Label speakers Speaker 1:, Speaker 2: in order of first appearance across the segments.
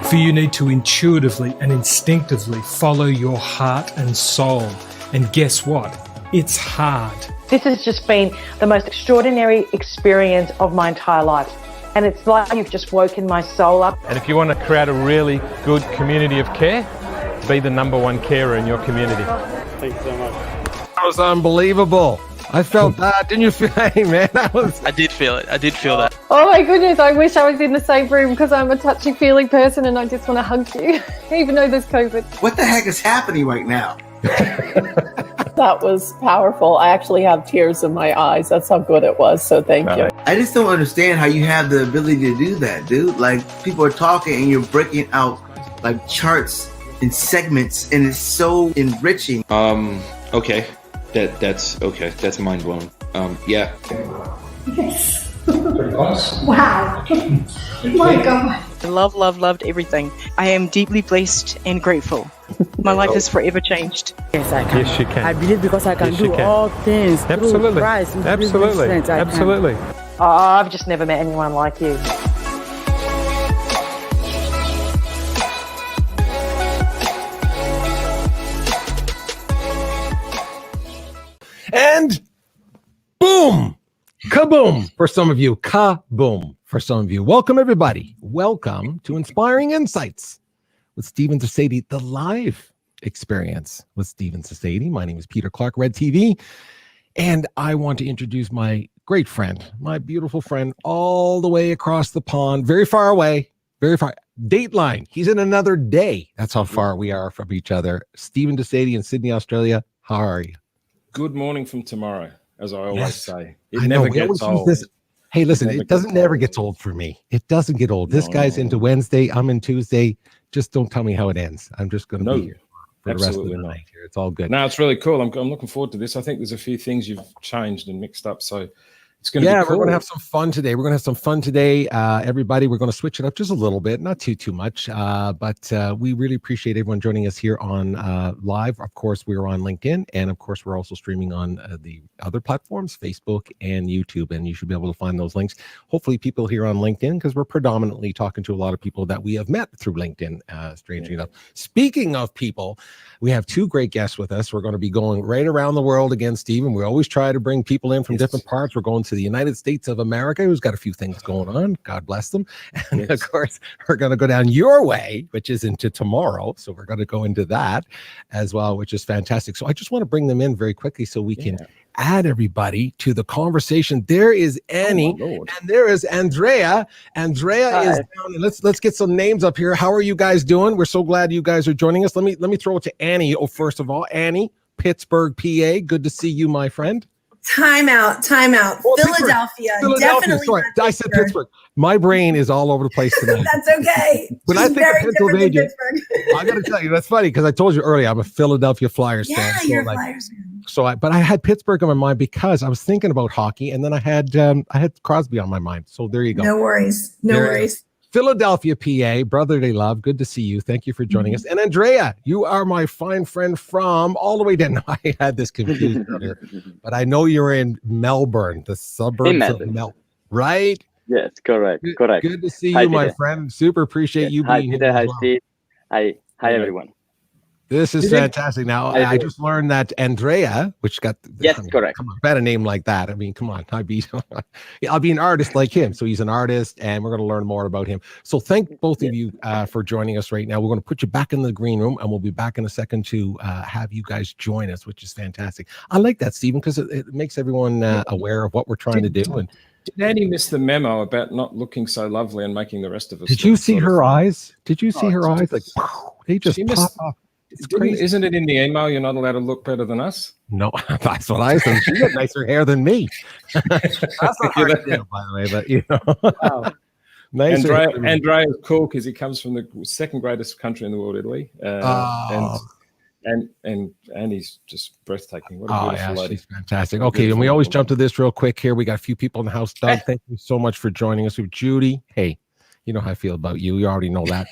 Speaker 1: For you need to intuitively and instinctively follow your heart and soul. And guess what? It's hard.
Speaker 2: This has just been the most extraordinary experience of my entire life. And it's like you've just woken my soul up.
Speaker 3: And if you want to create a really good community of care, be the #1 carer in your community.
Speaker 4: Thank you so much.
Speaker 5: That was unbelievable. I felt that. Didn't you feel it, man?
Speaker 6: I did feel it. I did feel that.
Speaker 7: Oh my goodness, I wish I was in the same room because I'm a touchy-feely person and I just want to hug you, even though there's COVID.
Speaker 8: What the heck is happening right now?
Speaker 9: That was powerful. I actually have tears in my eyes. That's how good it was. So thank you.
Speaker 8: I just don't understand how you have the ability to do that, dude. Like, people are talking and you're breaking out like charts and segments, and it's so enriching.
Speaker 10: Okay. That's okay. That's mind blowing. Yeah.
Speaker 11: Yes. Wow. My God.
Speaker 12: I loved everything. I am deeply blessed and grateful. My life is forever changed.
Speaker 13: Yes, I can.
Speaker 3: Yes, you can.
Speaker 13: I believe because I can
Speaker 3: Yes,
Speaker 13: do
Speaker 3: you can.
Speaker 13: all things
Speaker 3: Absolutely.
Speaker 13: through Christ.
Speaker 3: Absolutely. Absolutely.
Speaker 2: Oh, I've just never met anyone like you.
Speaker 5: And boom, kaboom for some of you, kaboom for some of you. Welcome, everybody. Welcome to Inspiring Insights with Stephen Sede, the live experience with Stephen Sede. My name is Peter Clark, Red TV, and I want to introduce my great friend, my beautiful friend, all the way across the pond, very far away, very far. Dateline. He's in another day. That's how far we are from each other. Stephen Sede in Sydney, Australia. How are you?
Speaker 3: Good morning from tomorrow, as I always say.
Speaker 5: I know, we always use this. Hey, listen, it never gets old for me. It doesn't get old. This guy's into Wednesday. I'm in Tuesday. Just don't tell me how it ends. I'm just going to be here for the rest of the night here. It's all good.
Speaker 3: No, it's really cool. I'm looking forward to this. I think there's a few things you've changed and mixed up, so it's going to be cool.
Speaker 5: We're going to have some fun today. Everybody, we're going to switch it up just a little bit, not too much, but we really appreciate everyone joining us here on live. Of course, we're on LinkedIn, and of course, we're also streaming on the other platforms, Facebook and YouTube, and you should be able to find those links. Hopefully, people here on LinkedIn, because we're predominantly talking to a lot of people that we have met through LinkedIn, strangely enough. Speaking of people, we have two great guests with us. We're going to be going right around the world again, Stephen. We always try to bring people in from different parts. We're going to the United States of America, who's got a few things going on. God bless them. And of course, we're going to go down your way, which is into tomorrow. So we're going to go into that as well, which is fantastic. So I just want to bring them in very quickly so we can add everybody to the conversation. There is Annie and there is Andrea. Andrea is down. Let's get some names up here. How are you guys doing? We're so glad you guys are joining us. Let me throw it to Annie. Oh, first of all, Annie, Pittsburgh, PA. Good to see you, my friend.
Speaker 14: Time out.
Speaker 5: Oh,
Speaker 14: Philadelphia. Definitely.
Speaker 5: Sorry, I said Pittsburgh. My brain is all over the place tonight.
Speaker 14: That's okay.
Speaker 5: When I think of Pennsylvania, I got to tell you, that's funny because I told you earlier I'm a Philadelphia Flyers fan.
Speaker 14: Yeah, you're a Flyers fan.
Speaker 5: But I had Pittsburgh on my mind because I was thinking about hockey, and then I had Crosby on my mind. So there you go.
Speaker 14: No worries.
Speaker 5: Philadelphia, PA, brotherly love. Good to see you. Thank you for joining us. And Andrea, you are my fine friend from all the way down. I had this confused earlier, but I know you're in Melbourne, the suburbs of Melbourne, right?
Speaker 4: Yes, correct.
Speaker 5: Good to see you, my friend. Super appreciate you being here.
Speaker 4: Hi, Steve. Hi, everyone.
Speaker 5: This is fantastic. Now, I just learned that Andrea, which got
Speaker 4: correct.
Speaker 5: Come on, better name like that. I mean, come on, I'll be an artist like him. So he's an artist, and we're going to learn more about him. So thank both of you for joining us right now. We're going to put you back in the green room, and we'll be back in a second to have you guys join us, which is fantastic. I like that, Stephen, because it makes everyone aware of what we're trying to do. And
Speaker 3: did Annie miss the memo about not looking so lovely and making the rest of us?
Speaker 5: Did you see her eyes? Did you see her eyes? Like, they just pop off. It's crazy.
Speaker 3: Isn't it in the email you're not allowed to look better than us?
Speaker 5: No, that's what I said. She got nicer hair than me. That's not hard to do, by the way, but you know. Wow. Nicer.
Speaker 3: Andrea is cool because he comes from the second greatest country in the world, Italy. And he's just breathtaking. What a beautiful lady.
Speaker 5: She's fantastic. Okay, and we always jump to this real quick here. We got a few people in the house. Doug, thank you so much for joining us. With Judy, hey, you know how I feel about you. You already know that.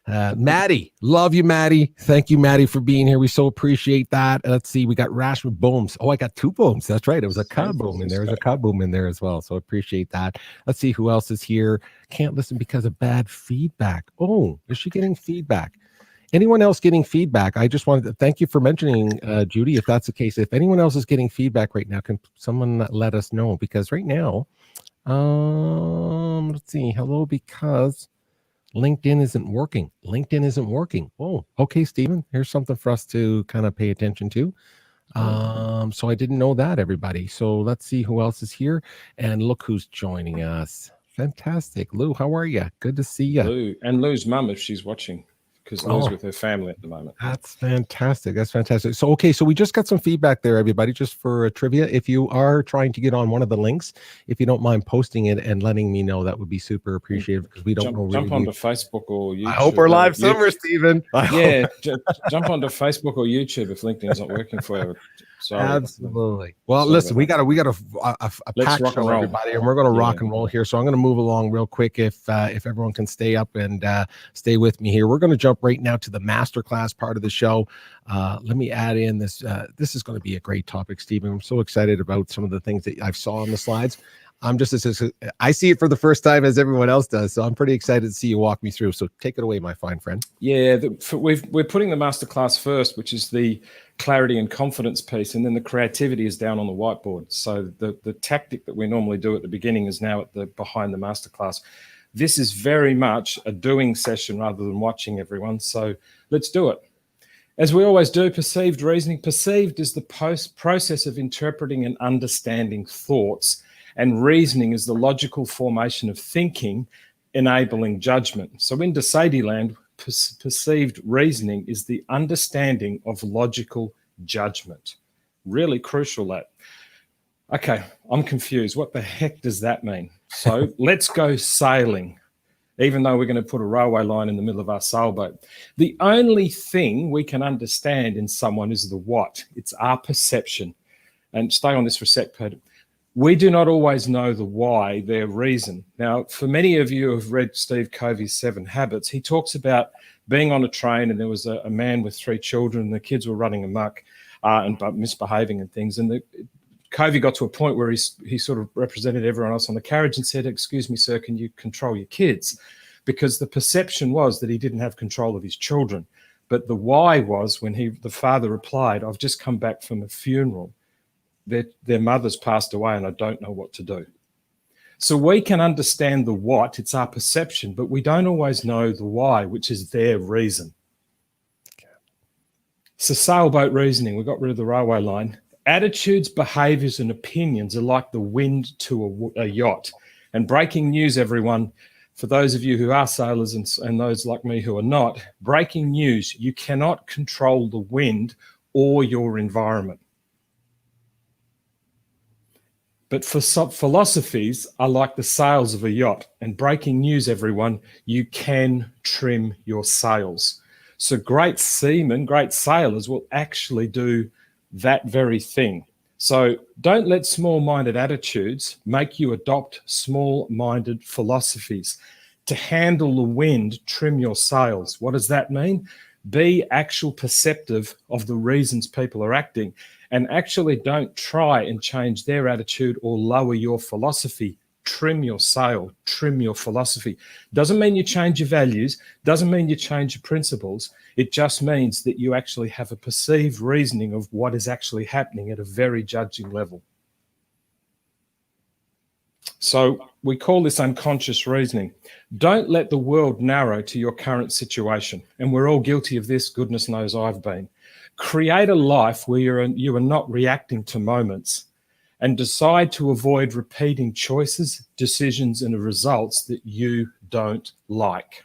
Speaker 5: Maddie, love you, Maddie. Thank you, Maddie, for being here. We so appreciate that. Let's see, we got Rashma Booms. Oh, I got 2 booms. That's right. It was a kaboom in there. There's a kaboom in there as well. So appreciate that. Let's see who else is here. Can't listen because of bad feedback. Oh, is she getting feedback? Anyone else getting feedback? I just wanted to thank you for mentioning, Judy, if that's the case. If anyone else is getting feedback right now, can someone let us know? Because right now, let's see. Hello, because LinkedIn isn't working. LinkedIn isn't working. Oh, okay, Stephen. Here's something for us to kind of pay attention to. So I didn't know that, everybody. So let's see who else is here. And look who's joining us. Fantastic. Lou, how are you? Good to see you.
Speaker 3: Lou, and Lou's mum, if she's watching, because Lou's with her family at the moment.
Speaker 5: That's fantastic. That's fantastic. So, okay, so we just got some feedback there, everybody, just for trivia. If you are trying to get on one of the links, if you don't mind posting it and letting me know, that would be super appreciated, because we don't know really.
Speaker 3: Jump onto Facebook or YouTube.
Speaker 5: I hope we're live somewhere, Stephen.
Speaker 3: Yeah, jump onto Facebook or YouTube if LinkedIn's not working for you. Sorry.
Speaker 5: Absolutely. Well, listen, we got a packed show, everybody, and we're going to rock and roll here. So I'm going to move along real quick if everyone can stay up and stay with me here. We're going to jump right now to the masterclass part of the show. Let me add in this. This is going to be a great topic, Stephen. I'm so excited about some of the things that I saw on the slides. I see it for the first time as everyone else does. So I'm pretty excited to see you walk me through. So take it away, my fine friend.
Speaker 3: Yeah, we're putting the masterclass first, which is the clarity and confidence piece, and then the creativity is down on the whiteboard. So the tactic that we normally do at the beginning is now behind the masterclass. This is very much a doing session rather than watching, everyone. So let's do it. As we always do, perceived reasoning. Perceived is the process of interpreting and understanding thoughts, and reasoning is the logical formation of thinking, enabling judgment. So in Sede land, perceived reasoning is the understanding of logical judgment. Really crucial, that. Okay, I'm confused. What the heck does that mean? So let's go sailing, even though we're going to put a railway line in the middle of our sailboat. The only thing we can understand in someone is the what. It's our perception. And stay on this for a sec, Peter. We do not always know the why, their reason. Now, for many of you who have read Steve Covey's 7 Habits, he talks about being on a train and there was a man with 3 children and the kids were running amok and misbehaving and things. And Covey got to a point where he sort of represented everyone else on the carriage and said, "Excuse me, sir, can you control your kids?" Because the perception was that he didn't have control of his children. But the why was when the father replied, "I've just come back from a funeral. Their mother's passed away and I don't know what to do." So we can understand the what, it's our perception, but we don't always know the why, which is their reason. So sailboat reasoning, we got rid of the railway line. Attitudes, behaviors, and opinions are like the wind to a yacht. And breaking news, everyone, for those of you who are sailors and those like me who are not, breaking news, you cannot control the wind or your environment. But for philosophies are like the sails of a yacht. And breaking news, everyone, you can trim your sails. So great seamen, great sailors will actually do that very thing. So don't let small-minded attitudes make you adopt small-minded philosophies. To handle the wind, trim your sails. What does that mean? Be actual perceptive of the reasons people are acting, and actually don't try and change their attitude or lower your philosophy. Trim your sail, trim your philosophy. Doesn't mean you change your values, doesn't mean you change your principles. It just means that you actually have a perceived reasoning of what is actually happening at a very judging level. So we call this unconscious reasoning. Don't let the world narrow to your current situation. And we're all guilty of this, goodness knows I've been. Create a life where you are not reacting to moments, and decide to avoid repeating choices, decisions, and results that you don't like.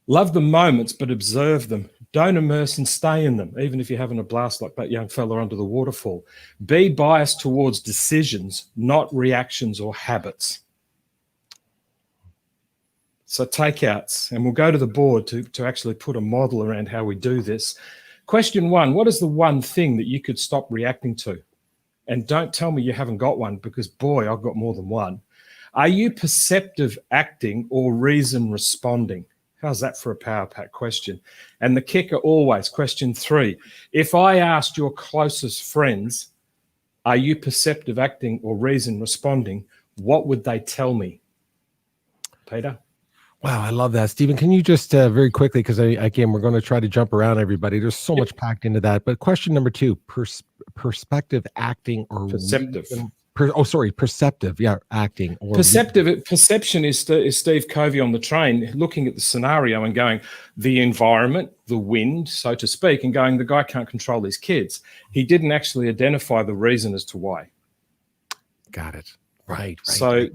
Speaker 3: Love the moments, but observe them. Don't immerse and stay in them, even if you're having a blast like that young fella under the waterfall. Be biased towards decisions, not reactions or habits. So takeouts, and we'll go to the board to actually put a model around how we do this. Question 1, what is the one thing that you could stop reacting to? And don't tell me you haven't got one, because boy, I've got more than one. Are you perceptive acting or reason responding? How's that for a power pack question? And the kicker always, question 3, if I asked your closest friends, are you perceptive acting or reason responding, what would they tell me? Peter?
Speaker 5: Wow, I love that. Stephen, can you just very quickly, because again, we're going to try to jump around everybody. There's so much packed into that. But question number 2, perspective acting or
Speaker 3: perceptive.
Speaker 5: Perceptive, acting. Or
Speaker 3: perception is Steve Covey on the train looking at the scenario and going, the environment, the wind, so to speak, and going, the guy can't control his kids. He didn't actually identify the reason as to why.
Speaker 5: Got it. Right.
Speaker 3: So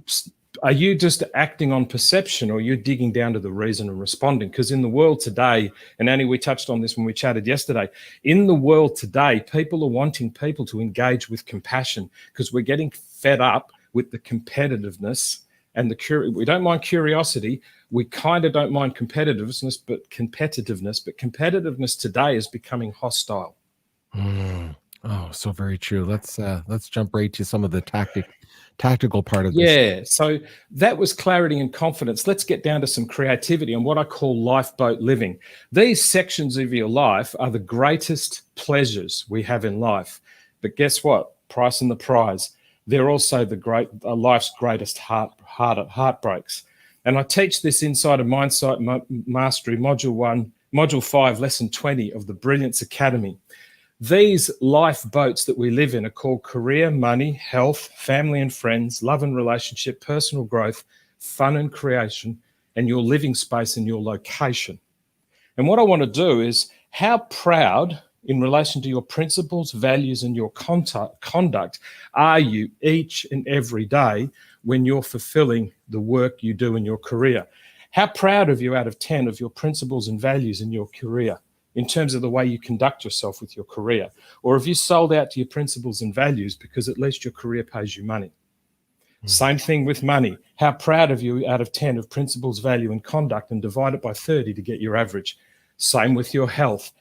Speaker 3: are you just acting on perception, or you're digging down to the reason and responding? Because in the world today, and Annie, we touched on this when we chatted yesterday, in the world today, people are wanting people to engage with compassion because we're getting fed up with the competitiveness and we don't mind curiosity. We kind of don't mind competitiveness, but competitiveness today is becoming hostile.
Speaker 5: Oh, so very true. Let's jump right to some of the tactical part of this.
Speaker 3: Yeah, so that was clarity and confidence. Let's get down to some creativity and what I call lifeboat living. These sections of your life are the greatest pleasures we have in life. But guess what? Price and the prize. They're also life's greatest heartbreaks. And I teach this inside of Mindset Mastery, Module 5, Lesson 20 of the Brilliance Academy. These lifeboats that we live in are called career, money, health, family and friends, love and relationship, personal growth, fun and creation, and your living space and your location. And what I want to do is, how proud in relation to your principles, values, and your conduct are you each and every day when you're fulfilling the work you do in your career? How proud of you out of 10 of your principles and values in your career, in terms of the way you conduct yourself with your career? Or have you sold out to your principles and values because at least your career pays you money? Same thing with money. How proud of you out of 10 of principles, value, and conduct, and divide it by 30 to get your average? Same with your health.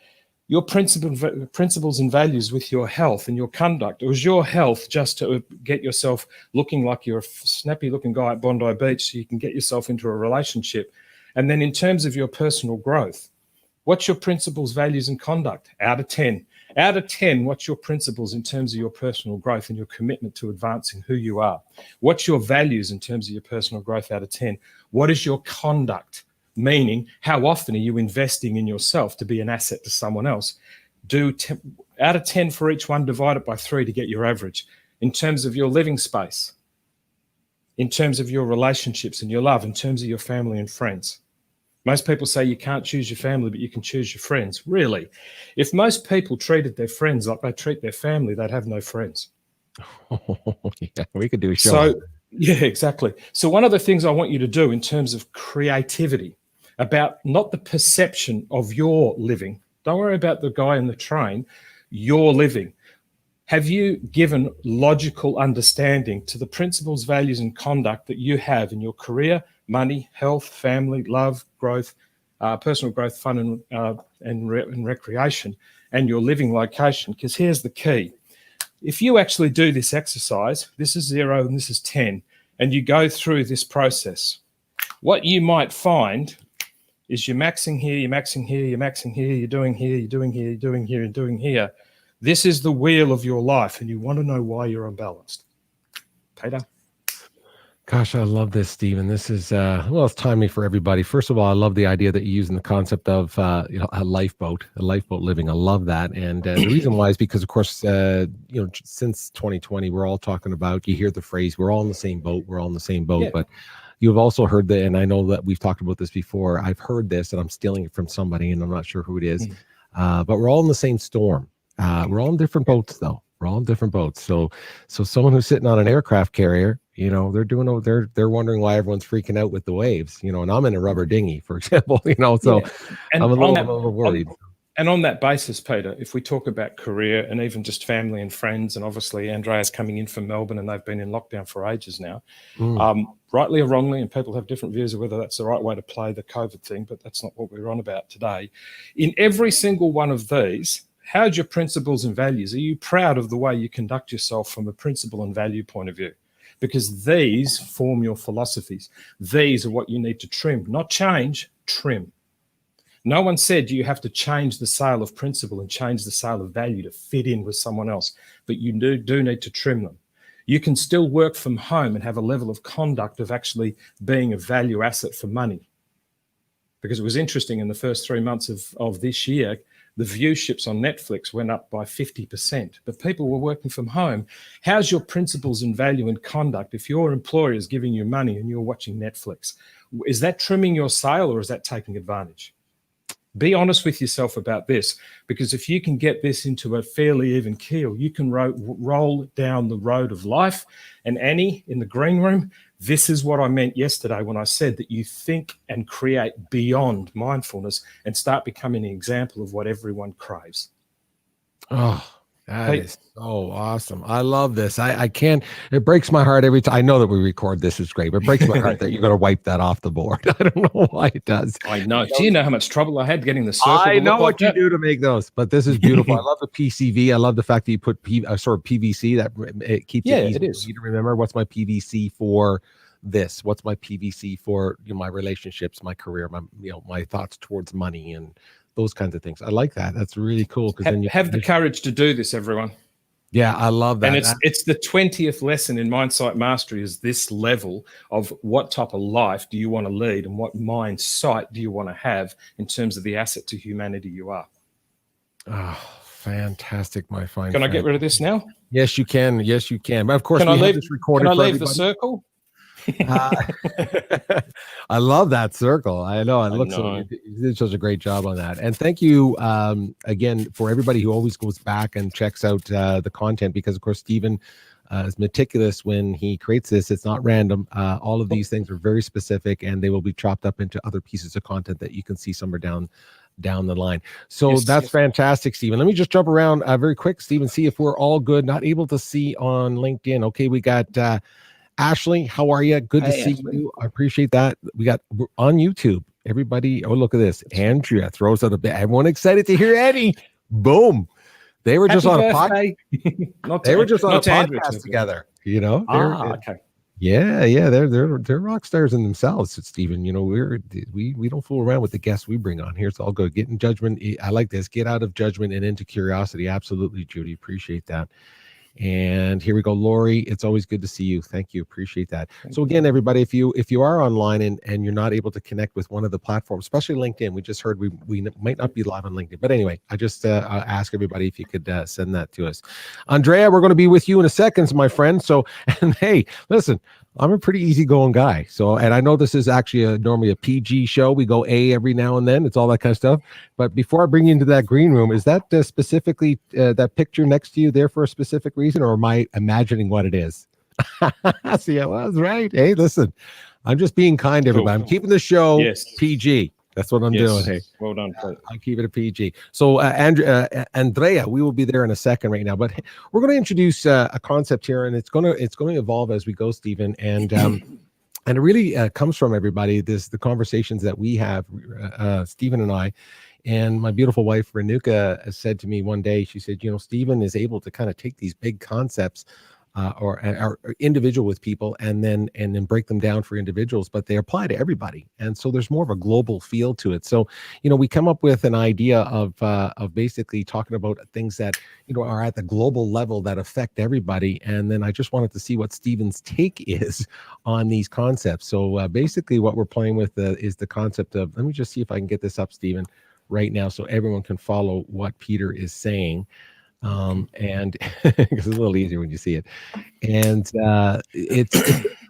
Speaker 3: Your principles and values with your health and your conduct. Or is your health just to get yourself looking like you're a snappy-looking guy at Bondi Beach so you can get yourself into a relationship? And then in terms of your personal growth, what's your principles, values, and conduct out of 10? Out of 10, what's your principles in terms of your personal growth and your commitment to advancing who you are? What's your values in terms of your personal growth out of 10? What is your conduct? Meaning, how often are you investing in yourself to be an asset to someone else? Out of 10 for each one, divide it by 3 to get your average. In terms of your living space, in terms of your relationships and your love, in terms of your family and friends. Most people say you can't choose your family, but you can choose your friends. Really? If most people treated their friends like they treat their family, they'd have no friends.
Speaker 5: Yeah, we could do a show.
Speaker 3: So, yeah, exactly. So one of the things I want you to do in terms of creativity, about not the perception of your living, don't worry about the guy in the train, your living. Have you given logical understanding to the principles, values, and conduct that you have in your career, money, health, family, love, growth, personal growth, fun, and recreation, and your living location? Because here's the key. If you actually do this exercise, this is 0 and this is 10, and you go through this process, what you might find is you're maxing here, you're maxing here, you're maxing here, you're doing here, you're doing here, you're doing here, and doing here. This is the wheel of your life, and you want to know why you're unbalanced. Peter?
Speaker 5: Gosh, I love this, Stephen. This is, well, it's timely for everybody. First of all, I love the idea that you're using the concept of a lifeboat living. I love that. And the reason why is because, of course, since 2020, we're all talking about, you hear the phrase, we're all in the same boat, we're all in the same boat. Yeah. But you've also heard that, and I know that we've talked about this before. I've heard this, and I'm stealing it from somebody, and I'm not sure who it is. But we're all in the same storm. We're all in different boats, though. We're all in different boats. So someone who's sitting on an aircraft carrier, they're wondering why everyone's freaking out with the waves, and I'm in a rubber dinghy, for example, so I'm a little worried.
Speaker 3: And on that basis, Peter, if we talk about career and even just family and friends, and obviously Andrea's coming in from Melbourne and they've been in lockdown for ages now, rightly or wrongly, and people have different views of whether that's the right way to play the COVID thing, but that's not what we're on about today. In every single one of these, how's your principles and values? Are you proud of the way you conduct yourself from a principle and value point of view? because these form your philosophies. These are what you need to trim, not change, trim. No one said you have to change the sale of principle and change the sale of value to fit in with someone else, but you do need to trim them. You can still work from home and have a level of conduct of actually being a value asset for money. Because it was interesting, in the first 3 months of this year, the viewerships on Netflix went up by 50%, but people were working from home. How's your principles and value and conduct if your employer is giving you money and you're watching Netflix? Is that trimming your sale or is that taking advantage? Be honest with yourself about this, because if you can get this into a fairly even keel, you can roll down the road of life. And Annie, in the green room, this is what I meant yesterday when I said that you think and create beyond mindfulness and start becoming an example of what everyone craves.
Speaker 5: Oh, that is so awesome. I love this. I can't, it breaks my heart every time. I know that we record this is great, but it breaks my heart that you're going to wipe that off the board. I don't know why it does.
Speaker 3: I know. Do you know how much trouble I had getting the circle?
Speaker 5: I know what you do to make those, but this is beautiful. I love the PCV. I love the fact that you put PVC, that it keeps it easy for me to remember. What's my PVC for this? What's my PVC for my relationships, my career, my thoughts towards money and those kinds of things. I like that. That's really cool. Because then you
Speaker 3: have the courage to do this, everyone.
Speaker 5: Yeah, I love that.
Speaker 3: And it's the 20th lesson in Mindsight Mastery, is this level of what type of life do you want to lead and what mindset do you want to have in terms of the asset to humanity you are.
Speaker 5: Oh, fantastic, my fine
Speaker 3: Can
Speaker 5: friend.
Speaker 3: I get rid of this now?
Speaker 5: Yes, you can. Yes, you can. But of course,
Speaker 3: can I leave
Speaker 5: this recorded.
Speaker 3: Can I
Speaker 5: for
Speaker 3: leave
Speaker 5: everybody.
Speaker 3: the circle?
Speaker 5: I love that circle. I know it looks so, you did such a great job on that. And thank you again for everybody who always goes back and checks out the content, because of course Stephen is meticulous when he creates this. It's not random. All of these things are very specific, and they will be chopped up into other pieces of content that you can see somewhere down the line. So that's fantastic, Stephen. Let me just jump around very quick, Stephen, see if we're all good. Not able to see on LinkedIn. Okay, we got Ashley, how are you? Good to see you. I appreciate that. We're on YouTube. Everybody, oh, look at this. Andrea throws out a bit. Everyone excited to hear Eddie. Boom. They were just on a podcast. They were just on a podcast together.
Speaker 3: Okay.
Speaker 5: Yeah. They're rock stars in themselves, Stephen. We don't fool around with the guests we bring on here. It's all good. Get in judgment. I like this. Get out of judgment and into curiosity. Absolutely, Judy. Appreciate that. And here we go, Lori. It's always good to see you. Thank you. Appreciate that. So again, everybody, if you are online and you're not able to connect with one of the platforms, especially LinkedIn, we just heard we might not be live on LinkedIn. But anyway, I just ask everybody if you could send that to us. Andrea, we're going to be with you in a second, my friend. So, and hey, listen, I'm a pretty easygoing guy. So, and I know this is actually normally a PG show. We go A every now and then. It's all that kind of stuff. But before I bring you into that green room, is that specifically that picture next to you there for a specific reason, or am I imagining what it is? See, I was right. Hey, listen, I'm just being kind to everybody. I'm keeping the show PG. That's what I'm doing. Hey,
Speaker 3: well done.
Speaker 5: I'll keep it a PG. So, Andrea, we will be there in a second right now, but we're going to introduce a concept here, and it's going to evolve as we go, Stephen. And and it really comes from everybody. The conversations that we have, Stephen and I, and my beautiful wife Renuka said to me one day. She said, Stephen is able to kind of take these big concepts. Or individual with people and then break them down for individuals, but they apply to everybody. And so there's more of a global feel to it. So, we come up with an idea of basically talking about things that, are at the global level that affect everybody. And then I just wanted to see what Stephen's take is on these concepts. So basically what we're playing with is the concept of, let me just see if I can get this up, Stephen, right now, so everyone can follow what Peter is saying. And it's a little easier when you see it, and it's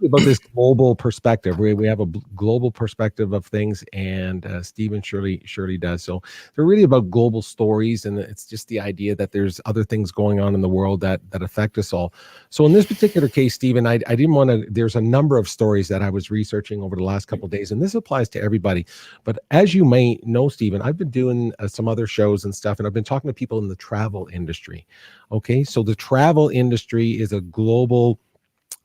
Speaker 5: about this global perspective. We have a global perspective of things, and Stephen surely does. So they're really about global stories, and it's just the idea that there's other things going on in the world that affect us all. So in this particular case, Stephen, I didn't want to. There's a number of stories that I was researching over the last couple of days, and this applies to everybody. But as you may know, Stephen, I've been doing some other shows and stuff, and I've been talking to people in the travel industry. Okay, so the travel industry is a global,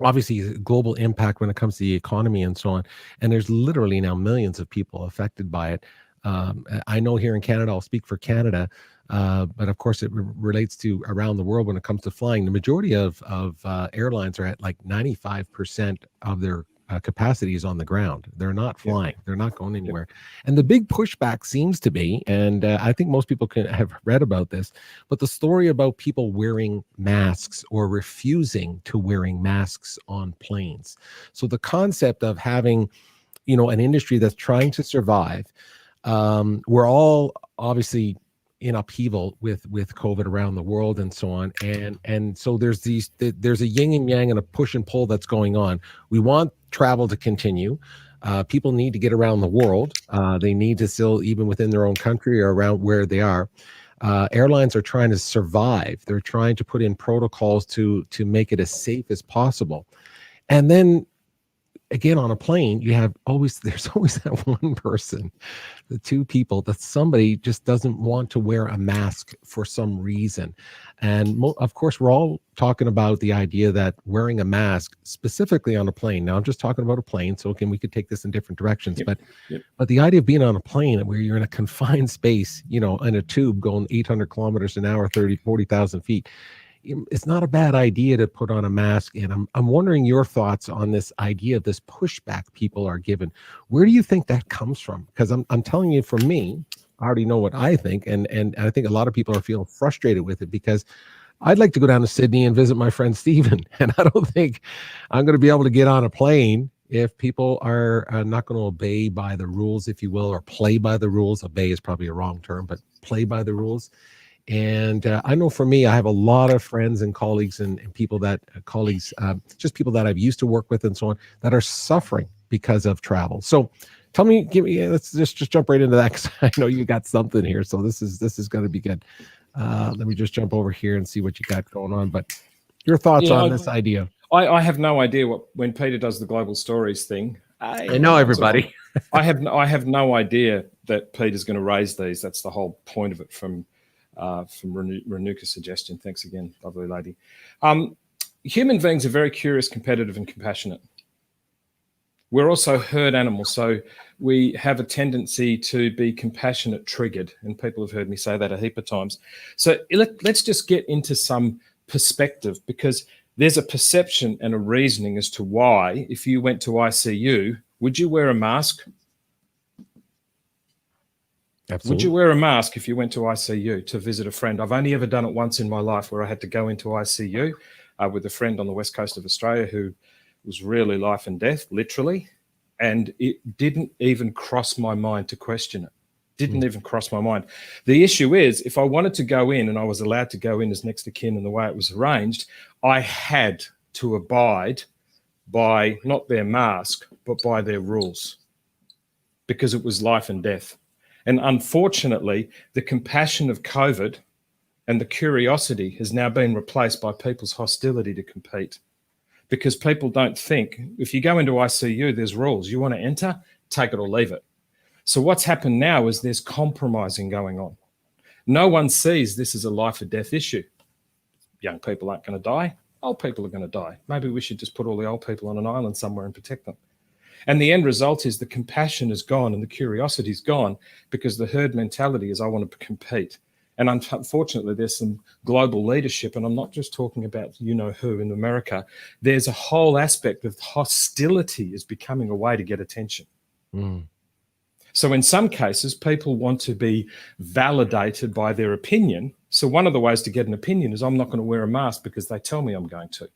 Speaker 5: obviously a global impact when it comes to the economy and so on. And there's literally now millions of people affected by it. I know here in Canada, I'll speak for Canada, But of course, it relates to around the world when it comes to flying. The majority of airlines are at like 95% of their capacity is on the ground. They're not flying. They're not going anywhere. And the big pushback seems to be, and I think most people can have read about this, but the story about people wearing masks or refusing to wearing masks on planes. So the concept of having, an industry that's trying to survive. We're all obviously in upheaval with COVID around the world and so on, and so there's a yin and yang and a push and pull that's going on. We want travel to continue. People need to get around the world. They need to still, even within their own country or around where they are. Airlines are trying to survive. They're trying to put in protocols to make it as safe as possible. And then again, on a plane, there's always that one person, the two people, that somebody just doesn't want to wear a mask for some reason. And of course, we're all talking about the idea that wearing a mask, specifically on a plane. Now, I'm just talking about a plane, so we could take this in different directions. But the idea of being on a plane where you're in a confined space, in a tube going 800 kilometers an hour, 40,000 feet, it's not a bad idea to put on a mask. And I'm wondering your thoughts on this idea of this pushback people are given. Where do you think that comes from? Because I'm telling you, for me, I already know what I think, and I think a lot of people are feeling frustrated with it, because I'd like to go down to Sydney and visit my friend Stephen, and I don't think I'm going to be able to get on a plane if people are not going to obey by the rules, if you will, or play by the rules. Obey is probably a wrong term, but play by the rules. And I know for me, I have a lot of friends and colleagues and people just people that I've used to work with and so on, that are suffering because of travel. So tell me, let's just jump right into that, because I know you got something here. So this is going to be good. Let me just jump over here and see what you got going on. But your thoughts on this idea?
Speaker 3: I have no idea when Peter does the global stories thing.
Speaker 5: I know everybody.
Speaker 3: I have no idea that Peter's going to raise these. That's the whole point of it from Renuka's suggestion. Thanks again, lovely lady. Human beings are very curious, competitive, and compassionate. We're also herd animals, so we have a tendency to be compassionate triggered, and people have heard me say that a heap of times. So let's just get into some perspective, because there's a perception and a reasoning as to why, if you went to ICU, would you wear a mask?
Speaker 5: Absolutely.
Speaker 3: Would you wear a mask if you went to ICU to visit a friend? I've only ever done it once in my life, where I had to go into ICU with a friend on the west coast of Australia who was really life and death, literally. And it didn't even cross my mind to question it. Didn't even cross my mind. The issue is, if I wanted to go in and I was allowed to go in as next of kin in the way it was arranged, I had to abide by not their mask, but by their rules, because it was life and death. And unfortunately, the compassion of COVID and the curiosity has now been replaced by people's hostility to compete, because people don't think, if you go into ICU, there's rules. You want to enter, take it or leave it. So what's happened now is there's compromising going on. No one sees this as a life or death issue. Young people aren't going to die. Old people are going to die. Maybe we should just put all the old people on an island somewhere and protect them. And the end result is the compassion is gone and the curiosity is gone, because the herd mentality is, I want to compete. And unfortunately, there's some global leadership, and I'm not just talking about you-know-who in America. There's a whole aspect of hostility is becoming a way to get attention. So in some cases, people want to be validated by their opinion. So one of the ways to get an opinion is, I'm not going to wear a mask because they tell me I'm going to.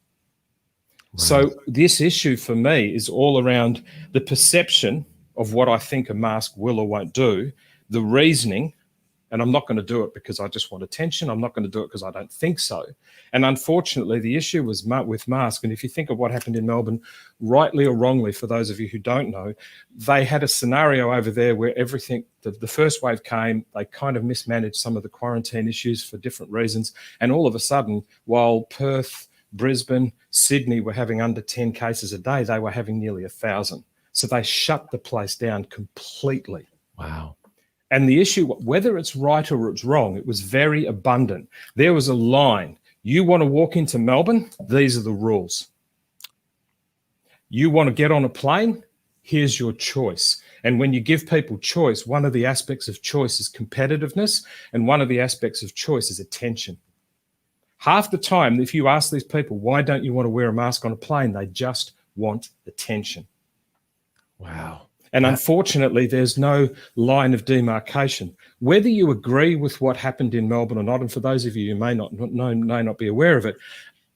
Speaker 3: So this issue for me is all around the perception of what I think a mask will or won't do, the reasoning, and I'm not going to do it because I just want attention. I'm not going to do it because I don't think so. And unfortunately, the issue was with masks. And if you think of what happened in Melbourne, rightly or wrongly, for those of you who don't know, they had a scenario over there where everything, the first wave came, they kind of mismanaged some of the quarantine issues for different reasons. And all of a sudden, while Perth, Brisbane, Sydney were having under 10 cases a day, they were having nearly 1,000. So they shut the place down completely.
Speaker 5: Wow.
Speaker 3: And the issue, whether it's right or it's wrong, it was very abundant. There was a line. You want to walk into Melbourne? These are the rules. You want to get on a plane? Here's your choice. And when you give people choice, one of the aspects of choice is competitiveness, and one of the aspects of choice is attention. Half the time, if you ask these people, why don't you want to wear a mask on a plane? They just want attention.
Speaker 5: Wow.
Speaker 3: And unfortunately, there's no line of demarcation. Whether you agree with what happened in Melbourne or not, and for those of you who may not be aware of it,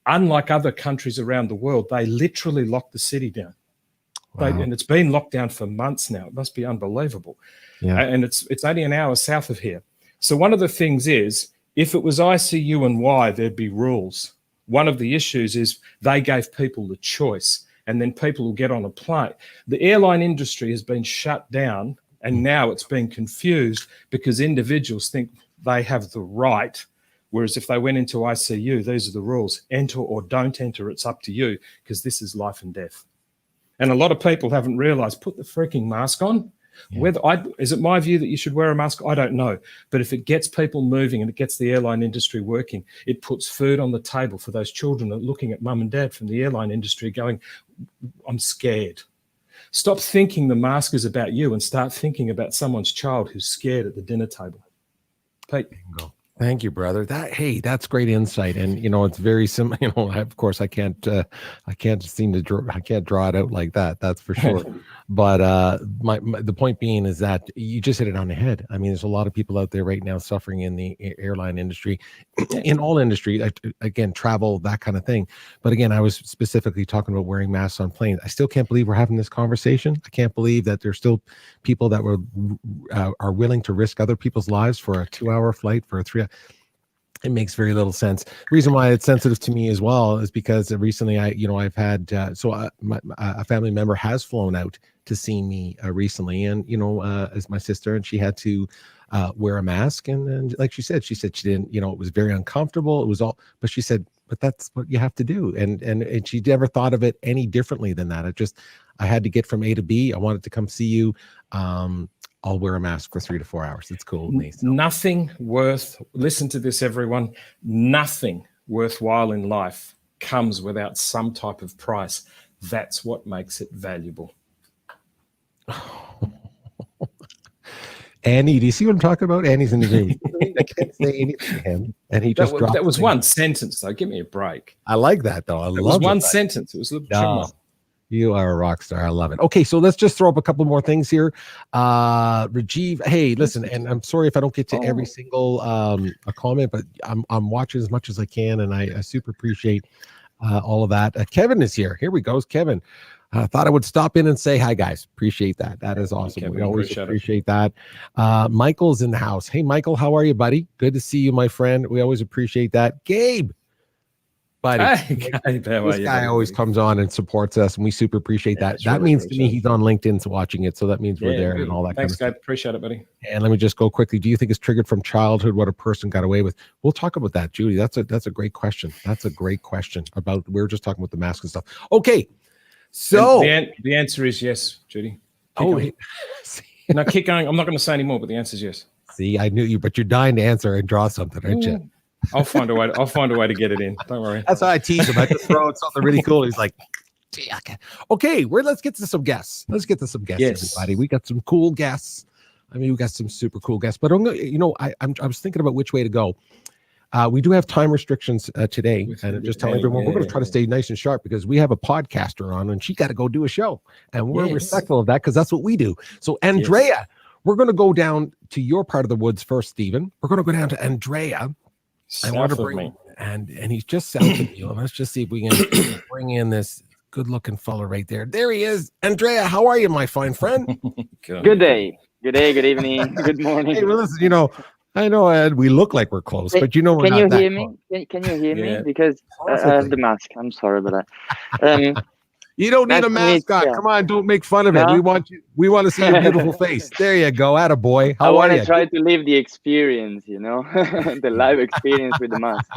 Speaker 3: unlike other countries around the world, they literally locked the city down.
Speaker 5: Wow.
Speaker 3: And it's been locked down for months now. It must be unbelievable.
Speaker 5: Yeah.
Speaker 3: And it's only an hour south of here. So one of the things is, if it was ICU and Y, there'd be rules. One of the issues is they gave people the choice, and then people will get on a plane. The airline industry has been shut down, and now it's been confused because individuals think they have the right, whereas if they went into ICU, these are the rules. Enter or don't enter, it's up to you, because this is life and death. And a lot of people haven't realized, put the freaking mask on. Yeah. Is it my view that you should wear a mask? I don't know. But if it gets people moving and it gets the airline industry working, it puts food on the table for those children that are looking at mum and dad from the airline industry going, I'm scared. Stop thinking the mask is about you and start thinking about someone's child who's scared at the dinner table. Pete.
Speaker 5: Bingo. Thank you, brother. That's great insight, and it's very simple. Of course, I can't draw it out like that. That's for sure. But the point being is that you just hit it on the head. I mean, there's a lot of people out there right now suffering in the airline industry, in all industry. Again, travel, that kind of thing. But again, I was specifically talking about wearing masks on planes. I still can't believe we're having this conversation. I can't believe that there's still people that are willing to risk other people's lives for a 2-hour flight, for a 3-hour. It makes very little sense. The reason why it's sensitive to me as well is because recently I've had a family member has flown out to see me recently, and as my sister, and she had to wear a mask, and like she said she didn't, it was very uncomfortable. It was all, but she said, but that's what you have to do, and she never thought of it any differently than that. I had to get from A to B. I wanted to come see you. I'll wear a mask for 3 to 4 hours. It's cool with me. So.
Speaker 3: Listen to this, everyone. Nothing worthwhile in life comes without some type of price. That's what makes it valuable.
Speaker 5: Annie, do you see what I'm talking about? Annie's in the room. I can't say anything to him. And he just dropped.
Speaker 3: That was one sentence, though. Give me a break.
Speaker 5: I like that, though.
Speaker 3: It was one sentence. It was a little trim.
Speaker 5: You are a rock star. I love it. Okay, so let's just throw up a couple more things here. Rajiv, hey, listen, and I'm sorry if I don't get to every single a comment, but I'm watching as much as I can, and I super appreciate all of that. Kevin is here. Here we go, Kevin. I thought I would stop in and say hi, guys. Appreciate that. That is awesome.
Speaker 3: Kevin,
Speaker 5: we always appreciate that. Michael's in the house. Hey, Michael, how are you, buddy? Good to see you, my friend. We always appreciate that. Gabe. Buddy, this guy always comes on and supports us, and we super appreciate that. That means to me he's on LinkedIn watching it, so that means we're there and all that.
Speaker 3: Thanks,
Speaker 5: kind of
Speaker 3: Gabe. Appreciate it, buddy.
Speaker 5: And let me just go quickly. Do you think it's triggered from childhood what a person got away with? We'll talk about that, Judy. That's a great question. That's a great question about. We were just talking about the mask and stuff. Okay, so
Speaker 3: the answer is yes, Judy. No, keep going. I'm not going to say any more, but the answer is yes.
Speaker 5: See, I knew you, but you're dying to answer and draw something, aren't you?
Speaker 3: I'll find a way to get it in. Don't worry.
Speaker 5: That's how I tease him. I just throw out something really cool. He's like, okay, let's get to some guests. Everybody. We got some cool guests. I mean, we got some super cool guests. But I was thinking about which way to go. We do have time restrictions today, and I'm just telling everyone we're going to try to stay nice and sharp because we have a podcaster on, and she got to go do a show, and we're respectful of that because that's what we do. So, Andrea, we're going to go down to your part of the woods first, Stephen. We're going to go down to Andrea. I want to bring, and he's just south of you. Let's just see if we can bring in this good-looking fella right there. There he is. Andrea, how are you, my fine friend?
Speaker 4: Good day. Good evening. Good morning.
Speaker 5: Hey, well, listen, I know, Ed, we look like we're close, but we're not that close.
Speaker 4: Can you hear me? Because I have the mask. I'm sorry, but
Speaker 5: you don't need a mascot. Come on, don't make fun of it. We want to see your beautiful face. There you go. Attaboy. How are you? I want
Speaker 4: to try to live the experience, the live experience with the mask.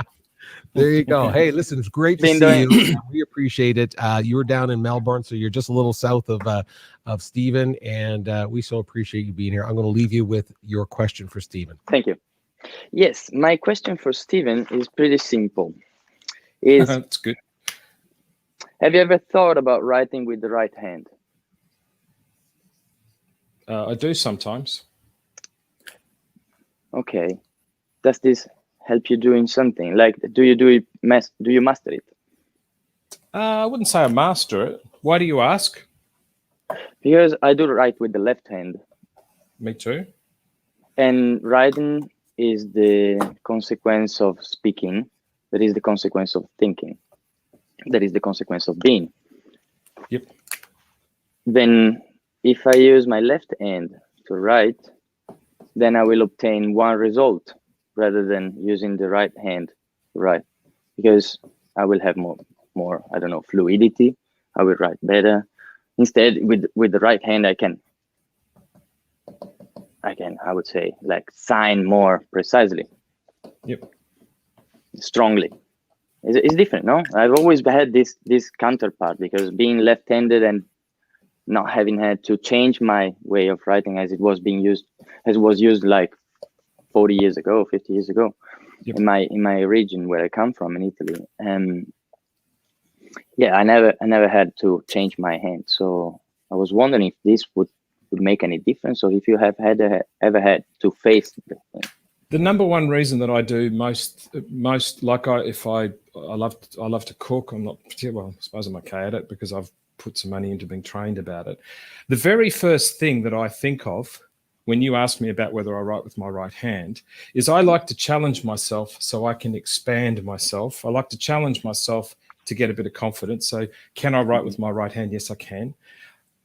Speaker 5: There you go. Hey, listen, it's great to see you. We appreciate it. You were down in Melbourne, so you're just a little south of Stephen, and we so appreciate you being here. I'm going to leave you with your question for Stephen.
Speaker 4: Thank you. Yes, my question for Stephen is pretty simple.
Speaker 3: That's good.
Speaker 4: Have you ever thought about writing with the right hand?
Speaker 3: I do sometimes.
Speaker 4: Okay. Does this help you doing something? Like, do you master it?
Speaker 3: I wouldn't say I master it. Why do you ask?
Speaker 4: Because I do write with the left hand.
Speaker 3: Me too.
Speaker 4: And writing is the consequence of speaking. That is the consequence of thinking. That is the consequence of being.
Speaker 3: Yep.
Speaker 4: Then if I use my left hand to write, then I will obtain one result rather than using the right hand to write, because I will have more, I don't know, fluidity. I will write better. Instead, with the right hand, I can, I would say, like, sign more precisely.
Speaker 3: Yep.
Speaker 4: Strongly. It's different, no? I've always had this counterpart, because being left-handed and not having had to change my way of writing as it was being used, as was used like 40 years ago, 50 years ago,
Speaker 3: yep.
Speaker 4: in my region where I come from, in Italy. Yeah, I never had to change my hand. So I was wondering if this would make any difference, or if you have ever had to face the thing.
Speaker 3: The number one reason that I do most like I love to cook. I'm not particularly, well, I suppose I'm okay at it because I've put some money into being trained about it. The very first thing that I think of when you ask me about whether I write with my right hand is I like to challenge myself so I can expand myself. I like to challenge myself to get a bit of confidence. So can I write with my right hand? Yes, I can.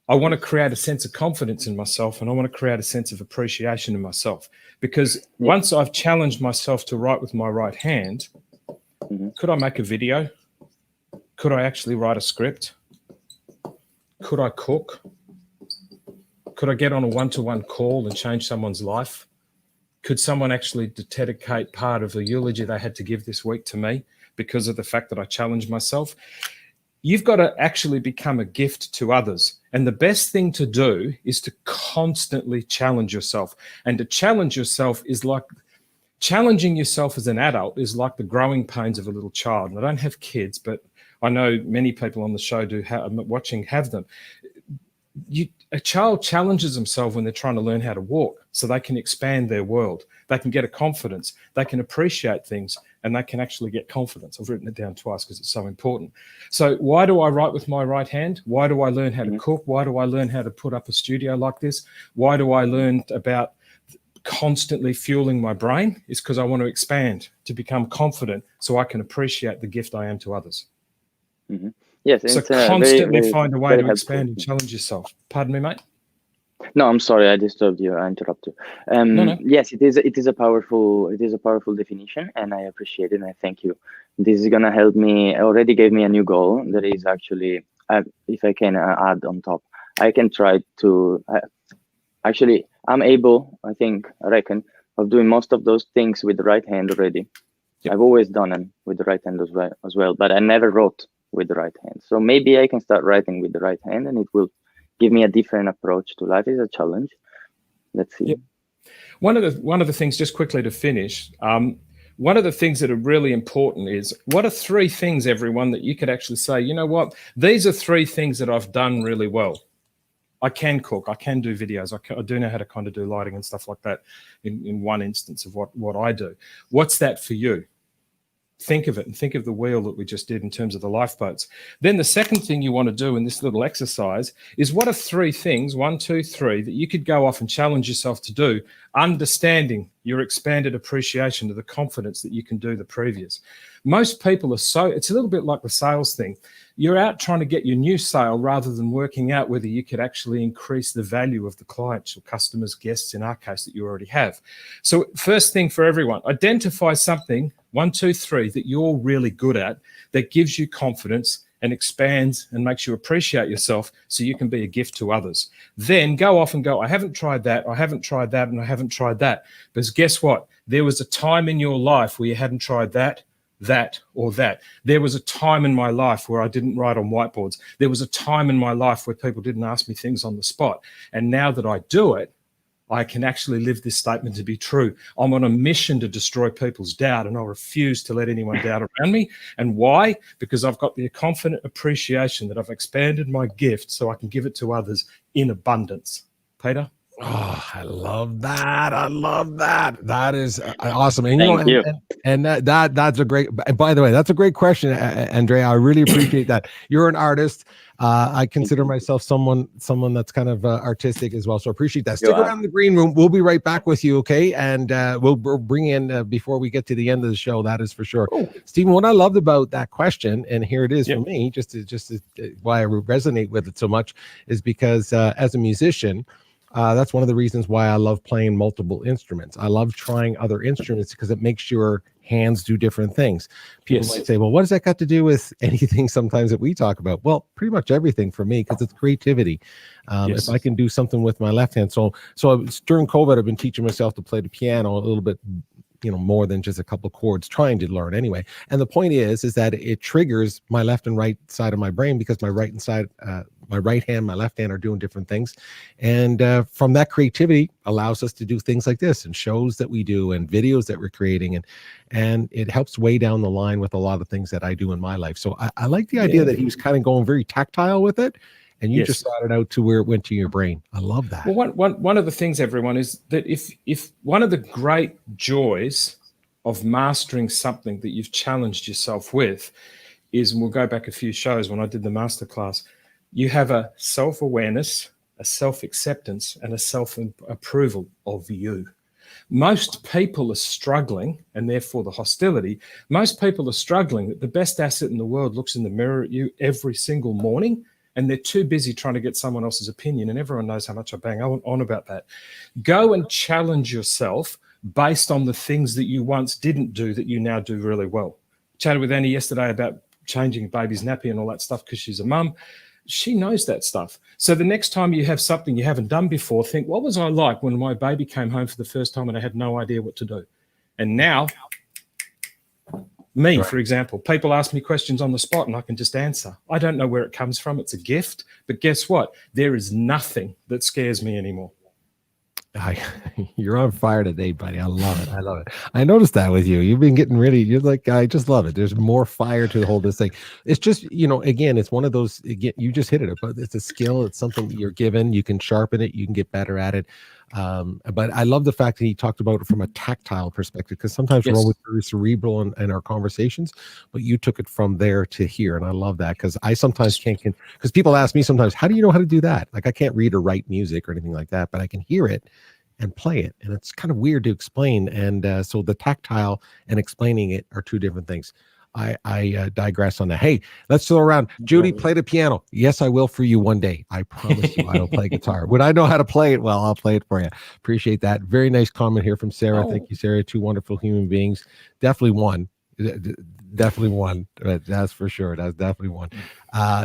Speaker 3: I want to create a sense of confidence in myself, and I want to create a sense of appreciation in myself, because once I've challenged myself to write with my right hand, could I make a video? Could I actually write a script? Could I cook? Could I get on a one-to-one call and change someone's life? Could someone actually dedicate part of the eulogy they had to give this week to me because of the fact that I challenged myself? You've got to actually become a gift to others. And the best thing to do is to constantly challenge yourself. And to challenge yourself is like challenging yourself as an adult is like the growing pains of a little child. And I don't have kids, but I know many people on the show have them. A child challenges themselves when they're trying to learn how to walk so they can expand their world. They can get a confidence. They can appreciate things, and they can actually get confidence. I've written it down twice because it's so important. So why do I write with my right hand? Why do I learn how to cook? Why do I learn how to put up a studio like this? Why do I learn about constantly fueling my brain? It's because I want to expand, to become confident so I can appreciate the gift I am to others.
Speaker 4: Mm-hmm. Yes,
Speaker 3: so constantly find a way to expand and challenge yourself. Pardon me, mate?
Speaker 4: No, I'm sorry, I disturbed you. I interrupted you.
Speaker 3: No.
Speaker 4: Yes, it is a powerful definition, and I appreciate it. And I thank you. This is gonna help me. Already gave me a new goal. That is actually, if I can add on top, I can try to. Actually, I'm able. I reckon of doing most of those things with the right hand already. Yep. I've always done them with the right hand as well, but I never wrote with the right hand. So maybe I can start writing with the right hand, and it will give me a different approach to life. It's a challenge. Let's see.
Speaker 3: Yep. One of the things, just quickly to finish, one of the things that are really important is, what are 3 things, everyone, that you could actually say, you know what, these are 3 things that I've done really well. I can cook, I can do videos, I do know how to kind of do lighting and stuff like that in one instance of what I do. What's that for you? Think of it, and think of the wheel that we just did in terms of the lifeboats. Then the second thing you want to do in this little exercise is, what are 3 things, 1, 2, 3, that you could go off and challenge yourself to do, understanding your expanded appreciation to the confidence that you can do the previous. Most people are it's a little bit like the sales thing. You're out trying to get your new sale rather than working out whether you could actually increase the value of the clients or customers, guests, in our case, that you already have. So first thing for everyone, identify something, 1, 2, 3, that you're really good at, that gives you confidence and expands and makes you appreciate yourself so you can be a gift to others. Then go off and go, I haven't tried that, I haven't tried that, and I haven't tried that. Because guess what? There was a time in your life where you hadn't tried that, or that. There was a time in my life where I didn't write on whiteboards. There was a time in my life where people didn't ask me things on the spot. And now that I do it, I can actually live this statement to be true. I'm on a mission to destroy people's doubt, and I refuse to let anyone doubt around me. And why? Because I've got the confident appreciation that I've expanded my gift so I can give it to others in abundance. Peter?
Speaker 5: Oh, I love that. I love that. That is awesome. And
Speaker 4: Thank you.
Speaker 5: And that's a great. And by the way, that's a great question, Andrea. I really appreciate that. You're an artist. I consider myself someone that's kind of artistic as well. So appreciate that. Stick around in the green room. We'll be right back with you, okay? And we'll bring in before we get to the end of the show. That is for sure. Stephen, what I loved about that question, and here it is for me, just why I resonate with it so much, is because as a musician. That's one of the reasons why I love playing multiple instruments. I love trying other instruments because it makes your hands do different things. People might say, well, what does that got to do with anything sometimes that we talk about? Well, pretty much everything for me, because it's creativity. If I can do something with my left hand. So during COVID, I've been teaching myself to play the piano a little bit, more than just a couple chords, trying to learn anyway. And the point is that it triggers my left and right side of my brain, because my right hand, my left hand are doing different things. And from that creativity allows us to do things like this, and shows that we do, and videos that we're creating. And it helps way down the line with a lot of things that I do in my life. So I like the idea that he was kind of going very tactile with it. And you just thought it out to where it went to your brain. I love that.
Speaker 3: Well, one of the things, everyone, is that if one of the great joys of mastering something that you've challenged yourself with is, and we'll go back a few shows when I did the masterclass, you have a self-awareness, a self-acceptance, and a self-approval of you. Most people are struggling, and therefore the hostility. Most people are struggling that the best asset in the world looks in the mirror at you every single morning, and they're too busy trying to get someone else's opinion. And everyone knows how much I bang on about that. Go and challenge yourself based on the things that you once didn't do that you now do really well. Chatted with Annie yesterday about changing a baby's nappy and all that stuff because she's a mum. She knows that stuff. So the next time you have something you haven't done before, think, what was I like when my baby came home for the first time and I had no idea what to do? And now, for example, people ask me questions on the spot and I can just answer. I don't know where it comes from. It's a gift. But guess what? There is nothing that scares me anymore.
Speaker 5: You're on fire today, buddy. I love it. I love it. I noticed that with you. You've been getting really, you're like, I just love it. There's more fire to the whole this thing. It's just, again, it's one of those, you just hit it, but it's a skill. It's something you're given. You can sharpen it. You can get better at it. But I love the fact that he talked about it from a tactile perspective, because sometimes we're always very cerebral in our conversations, but you took it from there to here. And I love that, because I sometimes can't, because people ask me sometimes, how do you know how to do that? Like, I can't read or write music or anything like that, but I can hear it and play it. And it's kind of weird to explain. And so the tactile and explaining it are two different things. I digress on that. Hey, let's throw around. Judy, play the piano. Yes, I will for you one day. I promise you I will play guitar. When I know how to play it, well, I'll play it for you. Appreciate that. Very nice comment here from Sarah. Thank you, Sarah. Two wonderful human beings. Definitely one. Definitely one. That's for sure. That's definitely one.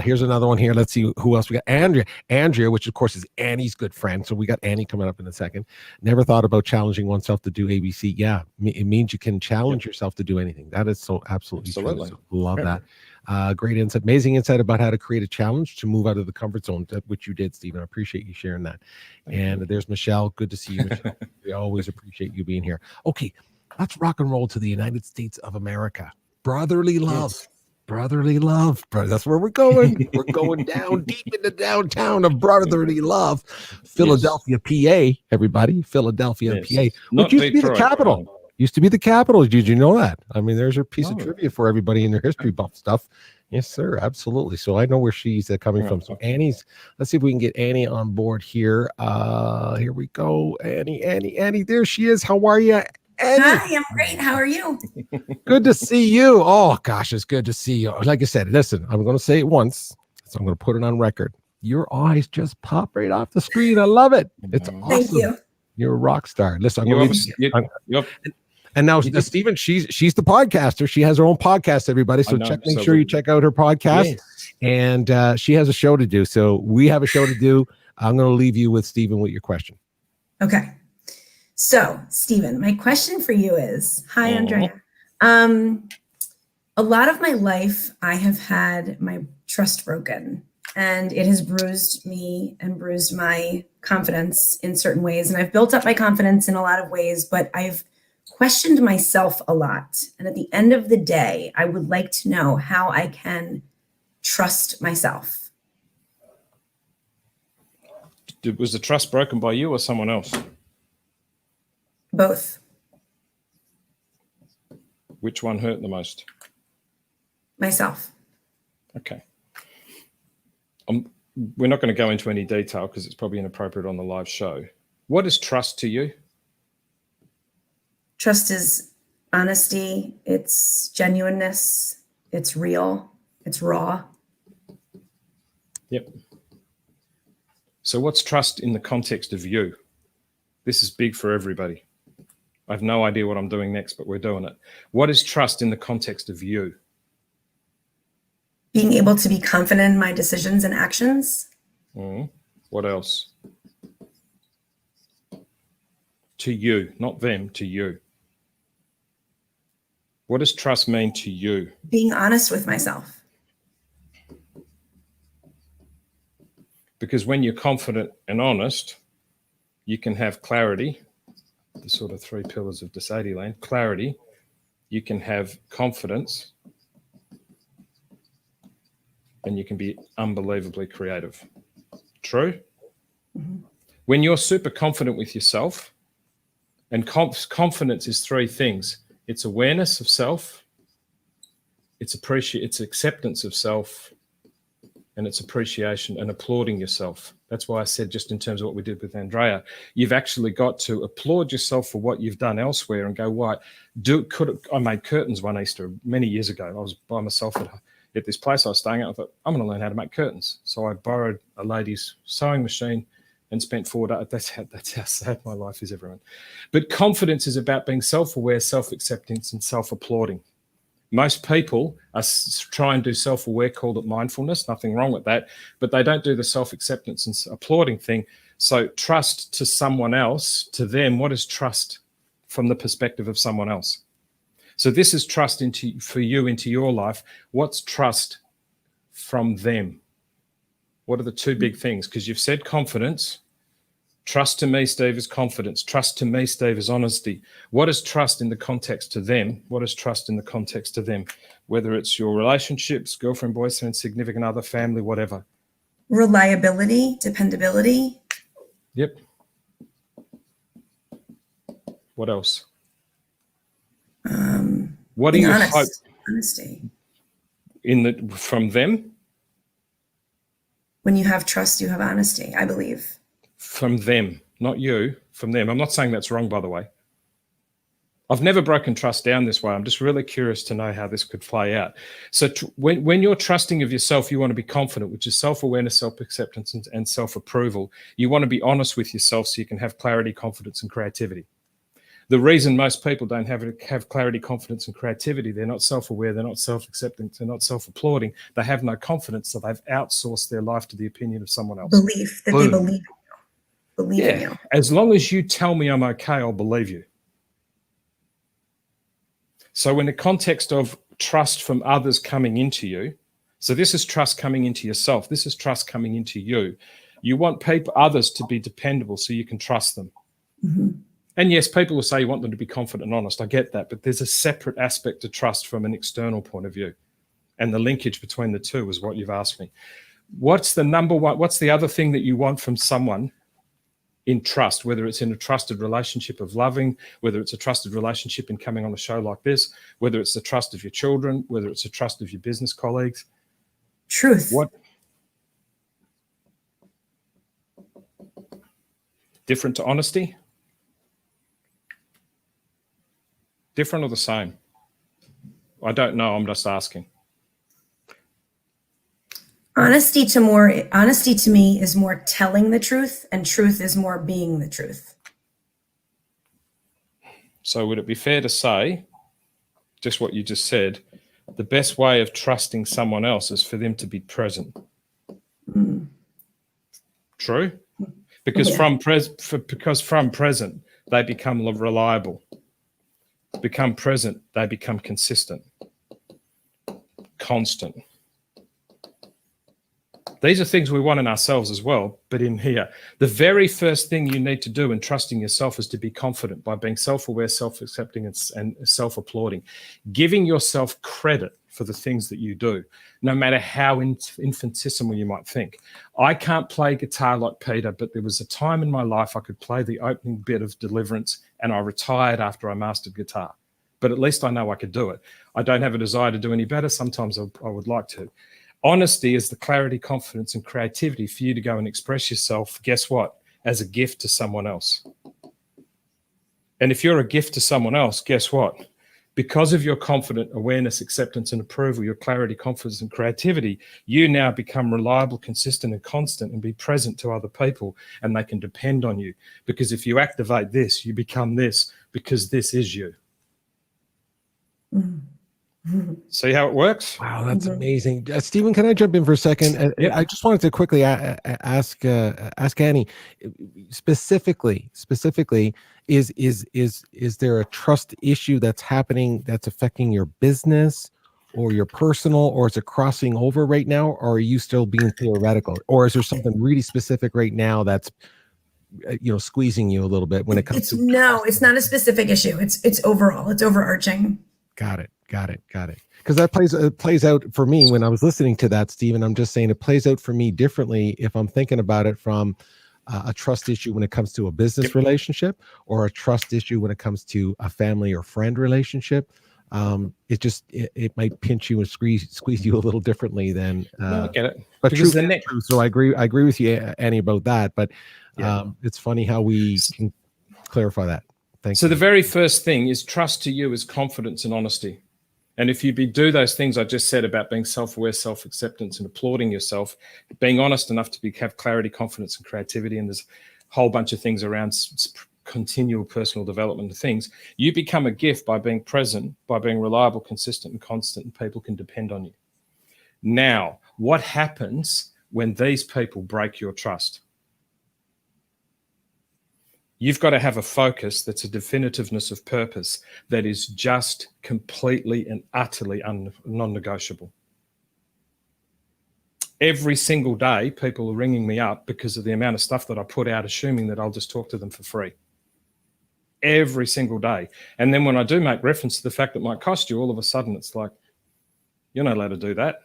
Speaker 5: Here's another one here. Let's see who else we got. Andrea, which of course is Annie's good friend. So we got Annie coming up in a second. Never thought about challenging oneself to do ABC. Yeah, it means you can challenge yourself to do anything. That is so absolutely true. So love that. Great insight. Amazing insight about how to create a challenge to move out of the comfort zone, which you did, Stephen. I appreciate you sharing that. And there's Michelle. Good to see you, Michelle. We always appreciate you being here. Okay. Let's rock and roll to the United States of America. Brotherly love. Brotherly love. That's where we're going. We're going down deep into downtown of brotherly love. Philadelphia, PA, everybody. Philadelphia, PA. Which used to be the capital. Used to be the capital. Did you know that? I mean, there's a piece of trivia for everybody in their history buff stuff. Yes, sir. Absolutely. So I know where she's coming from. So Annie's, let's see if we can get Annie on board here. Here we go. Annie. There she is. How are you? Annie.
Speaker 14: Hi, I'm great. How are you?
Speaker 5: Good to see you. Oh, gosh, it's good to see you. Like I said, listen, I'm going to say it once, so I'm going to put it on record. Your eyes just pop right off the screen. I love it. It's awesome.
Speaker 14: Thank you.
Speaker 5: You're a rock star. Listen, and now Stephen, she's the podcaster. She has her own podcast, everybody. So make sure you check out her podcast. Yes. And she has a show to do. So we have a show to do. I'm going to leave you with Stephen with your question.
Speaker 14: Okay. So, Stephen, my question for you is, hi, Andrea. A lot of my life, I have had my trust broken, and it has bruised me and bruised my confidence in certain ways. And I've built up my confidence in a lot of ways, but I've questioned myself a lot. And at the end of the day, I would like to know how I can trust myself.
Speaker 3: Was the trust broken by you or someone else?
Speaker 14: Both.
Speaker 3: Which one hurt the most?
Speaker 14: Myself.
Speaker 3: Okay. We're not going to go into any detail because it's probably inappropriate on the live show. What is trust to you?
Speaker 14: Trust is honesty. It's genuineness. It's real. It's raw.
Speaker 3: Yep. So what's trust in the context of you? This is big for everybody. I have no idea what I'm doing next, but we're doing it. What is trust in the context of you?
Speaker 14: Being able to be confident in my decisions and actions.
Speaker 3: What else? To you, not them, to you. What does trust mean to you?
Speaker 14: Being honest with myself.
Speaker 3: Because when you're confident and honest, you can have clarity, the sort of 3 pillars of the Sede land. Clarity, you can have confidence, and you can be unbelievably creative. True? When you're super confident with yourself, and confidence is 3 things. It's awareness of self, it's acceptance of self, and it's appreciation and applauding yourself. That's why I said, just in terms of what we did with Andrea, you've actually got to applaud yourself for what you've done elsewhere and go, right, I made curtains one Easter many years ago. I was by myself at this place I was staying at. I thought, I'm going to learn how to make curtains. So I borrowed a lady's sewing machine and spent 4 days. That's how sad my life is, everyone. But confidence is about being self-aware, self-acceptance, and self-applauding. Most people try and do self-aware, called it mindfulness, nothing wrong with that, but they don't do the self-acceptance and applauding thing. So trust to someone else, to them, what is trust from the perspective of someone else? So this is trust for you into your life. What's trust from them? What are the 2 big things? Because you've said confidence. Trust to me, Steve, is confidence. Trust to me, Steve, is honesty. What is trust in the context to them? What is trust in the context to them? Whether it's your relationships, girlfriend, boyfriend, significant other, family, whatever.
Speaker 14: Reliability, dependability.
Speaker 3: Yep. What else? What do you hope?
Speaker 14: Honesty.
Speaker 3: From them?
Speaker 14: When you have trust, you have honesty, I believe.
Speaker 3: From them, not you, from them. I'm not saying that's wrong, by the way. I've never broken trust down this way. I'm just really curious to know how this could play out. So when you're trusting of yourself, you want to be confident, which is self-awareness, self-acceptance, and self-approval. You want to be honest with yourself so you can have clarity, confidence, and creativity. The reason most people don't have clarity, confidence, and creativity, they're not self-aware, they're not self-accepting, they're not self-applauding, they have no confidence, so they've outsourced their life to the opinion of someone else.
Speaker 14: Belief, that they believe in you. Believe in you.
Speaker 3: As long as you tell me I'm okay, I'll believe you. So in the context of trust from others coming into you, so this is trust coming into yourself, this is trust coming into you. You want others to be dependable so you can trust them. And yes, people will say you want them to be confident and honest. I get that, but there's a separate aspect to trust from an external point of view. And the linkage between the 2 is what you've asked me. What's the number one, what's the other thing that you want from someone in trust, whether it's in a trusted relationship of loving, whether it's a trusted relationship in coming on a show like this, whether it's the trust of your children, whether it's the trust of your business colleagues?
Speaker 14: Truth.
Speaker 3: What? Different to honesty? Different or the same? I don't know. I'm just asking.
Speaker 14: Honesty to me is more telling the truth, and truth is more being the truth.
Speaker 3: So would it be fair to say, just what you just said, the best way of trusting someone else is for them to be present? True? Because from present, they become reliable. Become present, they become consistent, constant. These are things we want in ourselves as well, but in here. The very first thing you need to do in trusting yourself is to be confident by being self-aware, self-accepting, and self-applauding. Giving yourself credit for the things that you do, no matter how infinitesimal you might think. I can't play guitar like Peter, but there was a time in my life I could play the opening bit of Deliverance, and I retired after I mastered guitar. But at least I know I could do it. I don't have a desire to do any better. Sometimes I would like to. Honesty is the clarity, confidence, and creativity for you to go and express yourself, guess what, as a gift to someone else. And if you're a gift to someone else, guess what? Because of your confident awareness, acceptance, and approval, your clarity, confidence, and creativity, you now become reliable, consistent, and constant, and be present to other people, and they can depend on you. Because if you activate this, you become this, because this is you. See how it works?
Speaker 5: Wow, that's amazing. Stephen, can I jump in for a second?
Speaker 3: Yeah.
Speaker 5: I just wanted to quickly ask Annie, specifically, is there a trust issue that's happening that's affecting your business or your personal, or is it crossing over right now, or are you still being theoretical, or is there something really specific right now that's squeezing you a little bit when it comes to?
Speaker 14: No, it's not a specific issue. It's overall. It's overarching.
Speaker 5: Got it. Because that plays out for me when I was listening to that, Stephen. I'm just saying it plays out for me differently if I'm thinking about it from a trust issue when it comes to a business relationship, or a trust issue when it comes to a family or friend relationship. It might pinch you and squeeze you a little differently than.
Speaker 3: No, I get it.
Speaker 5: But truth. So I agree with you, Annie, about that. But it's funny how we can clarify that. Thanks.
Speaker 3: So the very first thing is trust to you is confidence and honesty. And if you do those things I just said about being self-aware, self-acceptance, and applauding yourself, being honest enough to have clarity, confidence, and creativity, and there's a whole bunch of things around continual personal development and things, you become a gift by being present, by being reliable, consistent, and constant, and people can depend on you. Now, what happens when these people break your trust? You've got to have a focus that's a definitiveness of purpose that is just completely and utterly non-negotiable. Every single day, people are ringing me up because of the amount of stuff that I put out, assuming that I'll just talk to them for free. Every single day. And then when I do make reference to the fact that it might cost you, all of a sudden it's like, you're not allowed to do that.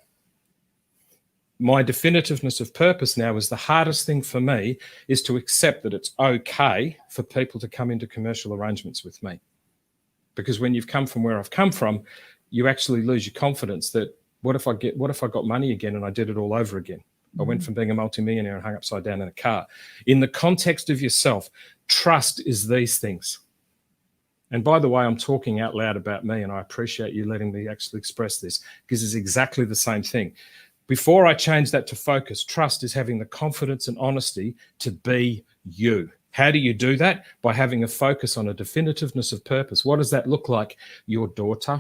Speaker 3: My definitiveness of purpose now is the hardest thing for me is to accept that it's okay for people to come into commercial arrangements with me. Because when you've come from where I've come from, you actually lose your confidence that what if I got money again and I did it all over again? I went from being a multimillionaire and hung upside down in a car. In the context of yourself, trust is these things. And by the way, I'm talking out loud about me, and I appreciate you letting me actually express this, because it's exactly the same thing. Before I change that to focus, trust is having the confidence and honesty to be you. How do you do that? By having a focus on a definitiveness of purpose. What does that look like? Your daughter,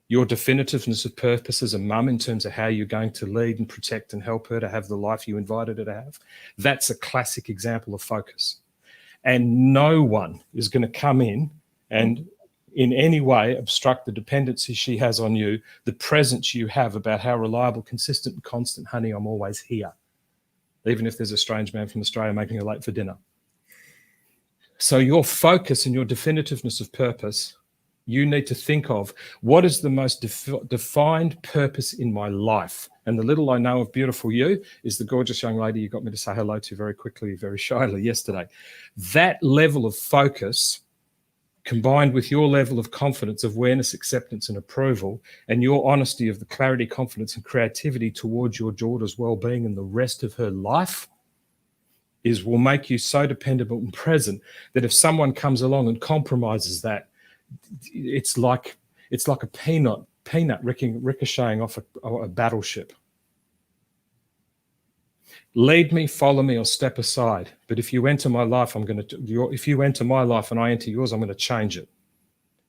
Speaker 3: your definitiveness of purpose as a mum in terms of how you're going to lead and protect and help her to have the life you invited her to have. That's a classic example of focus. And no one is going to come in and in any way obstruct the dependency she has on you, the presence you have about how reliable, consistent, and constant, honey, I'm always here. Even if there's a strange man from Australia making her late for dinner. So your focus and your definitiveness of purpose, you need to think of what is the most defined purpose in my life. And the little I know of beautiful you is the gorgeous young lady you got me to say hello to very quickly, very shyly yesterday. That level of focus combined with your level of confidence, awareness, acceptance, and approval, and your honesty of the clarity, confidence, and creativity towards your daughter's well-being and the rest of her life will make you so dependable and present that if someone comes along and compromises that, it's like a peanut ricocheting off a battleship. Lead me, follow me, or step aside. But if you enter my life, if you enter my life and I enter yours, I'm going to change it.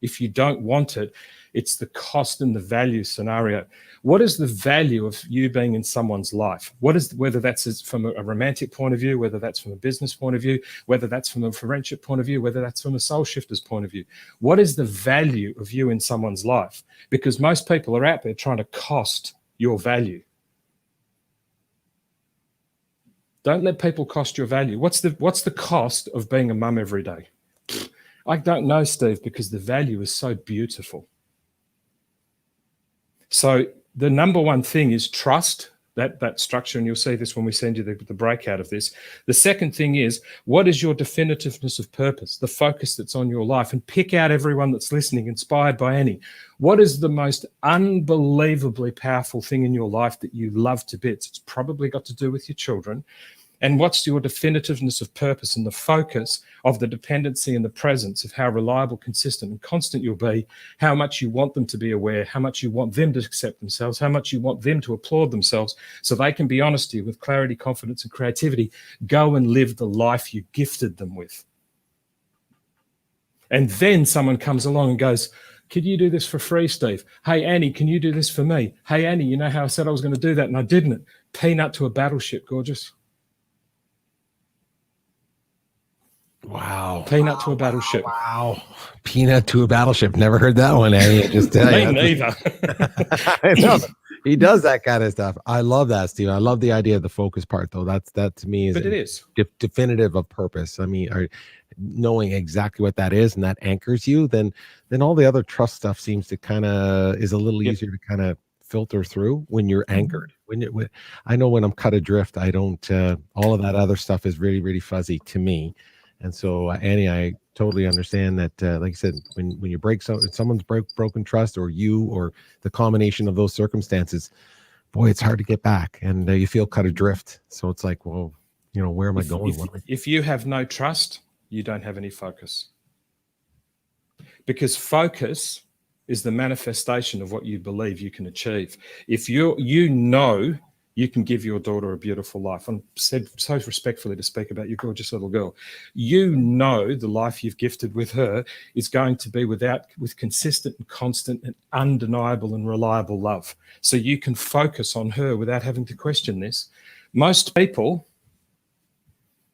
Speaker 3: If you don't want it, it's the cost and the value scenario. What is the value of you being in someone's life? Whether that's from a romantic point of view, whether that's from a business point of view, whether that's from a friendship point of view, whether that's from a soul shifter's point of view. What is the value of you in someone's life? Because most people are out there trying to cost your value. Don't let people cost your value. What's the cost of being a mum every day? I don't know, Steve, because the value is so beautiful. So the number one thing is trust, that structure, and you'll see this when we send you the breakout of this. The second thing is, what is your definitiveness of purpose, the focus that's on your life? And pick out everyone that's listening, inspired by any. What is the most unbelievably powerful thing in your life that you love to bits? It's probably got to do with your children. And what's your definitiveness of purpose and the focus of the dependency and the presence of how reliable, consistent and constant you'll be, how much you want them to be aware, how much you want them to accept themselves, how much you want them to applaud themselves so they can be honest to you with clarity, confidence and creativity. Go and live the life you gifted them with. And then someone comes along and goes, could you do this for free, Steve? Hey, Annie, can you do this for me? Hey, Annie, you know how I said I was going to do that and I didn't. Peanut to a battleship, gorgeous.
Speaker 5: Wow.
Speaker 3: Peanut to a battleship.
Speaker 5: Wow. Peanut to a battleship. Never heard that one, Eddie. Just tell you.
Speaker 3: Me neither.
Speaker 5: I know. He does that kind of stuff. I love that, Steve. I love the idea of the focus part, though. That to me is definitive of purpose. I mean, knowing exactly what that is and that anchors you, then all the other trust stuff seems to kind of is a little easier to kind of filter through when you're anchored. I know when I'm cut adrift, I don't. All of that other stuff is really, really fuzzy to me. And so, Annie, I totally understand that, like I said, when you break someone's broken trust, or you, or the combination of those circumstances, boy, it's hard to get back, and you feel cut adrift. So it's like, well, where am I going?
Speaker 3: If you have no trust, you don't have any focus. Because focus is the manifestation of what you believe you can achieve. If you can give your daughter a beautiful life. I'm said so respectfully to speak about your gorgeous little girl. The life you've gifted with her is going to be with consistent and constant and undeniable and reliable love. So you can focus on her without having to question this. Most people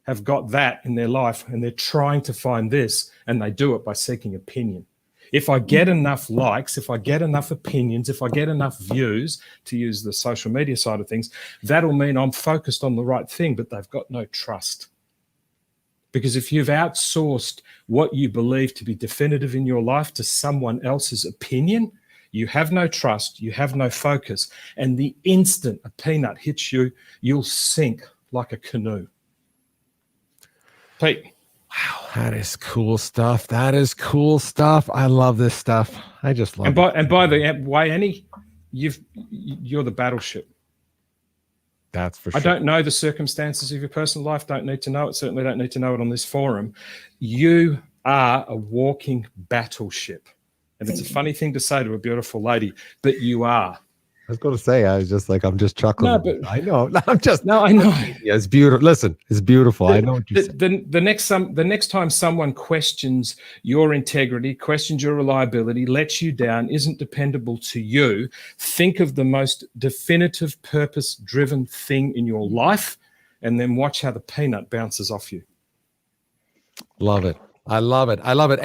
Speaker 3: have got that in their life and they're trying to find this, and they do it by seeking opinion. If I get enough likes, if I get enough opinions, if I get enough views, to use the social media side of things, that'll mean I'm focused on the right thing, but they've got no trust. Because if you've outsourced what you believe to be definitive in your life to someone else's opinion, you have no trust, you have no focus, and the instant a peanut hits you, you'll sink like a canoe. Pete.
Speaker 5: Wow, that is cool stuff. That is cool stuff. I love this stuff. I just love it.
Speaker 3: And by the way, Annie, you're the battleship.
Speaker 5: That's for sure.
Speaker 3: I don't know the circumstances of your personal life. Don't need to know it. Certainly don't need to know it on this forum. You are a walking battleship. And it's a funny thing to say to a beautiful lady, but you are.
Speaker 5: I was going to say, I'm just chuckling.
Speaker 3: No, but
Speaker 5: I know.
Speaker 3: I know.
Speaker 5: Yeah, it's beautiful. Listen, it's beautiful. I know what you're saying.
Speaker 3: The next time someone questions your integrity, questions your reliability, lets you down, isn't dependable to you, think of the most definitive, purpose-driven thing in your life, and then watch how the peanut bounces off you.
Speaker 5: Love it. I love it. I love it.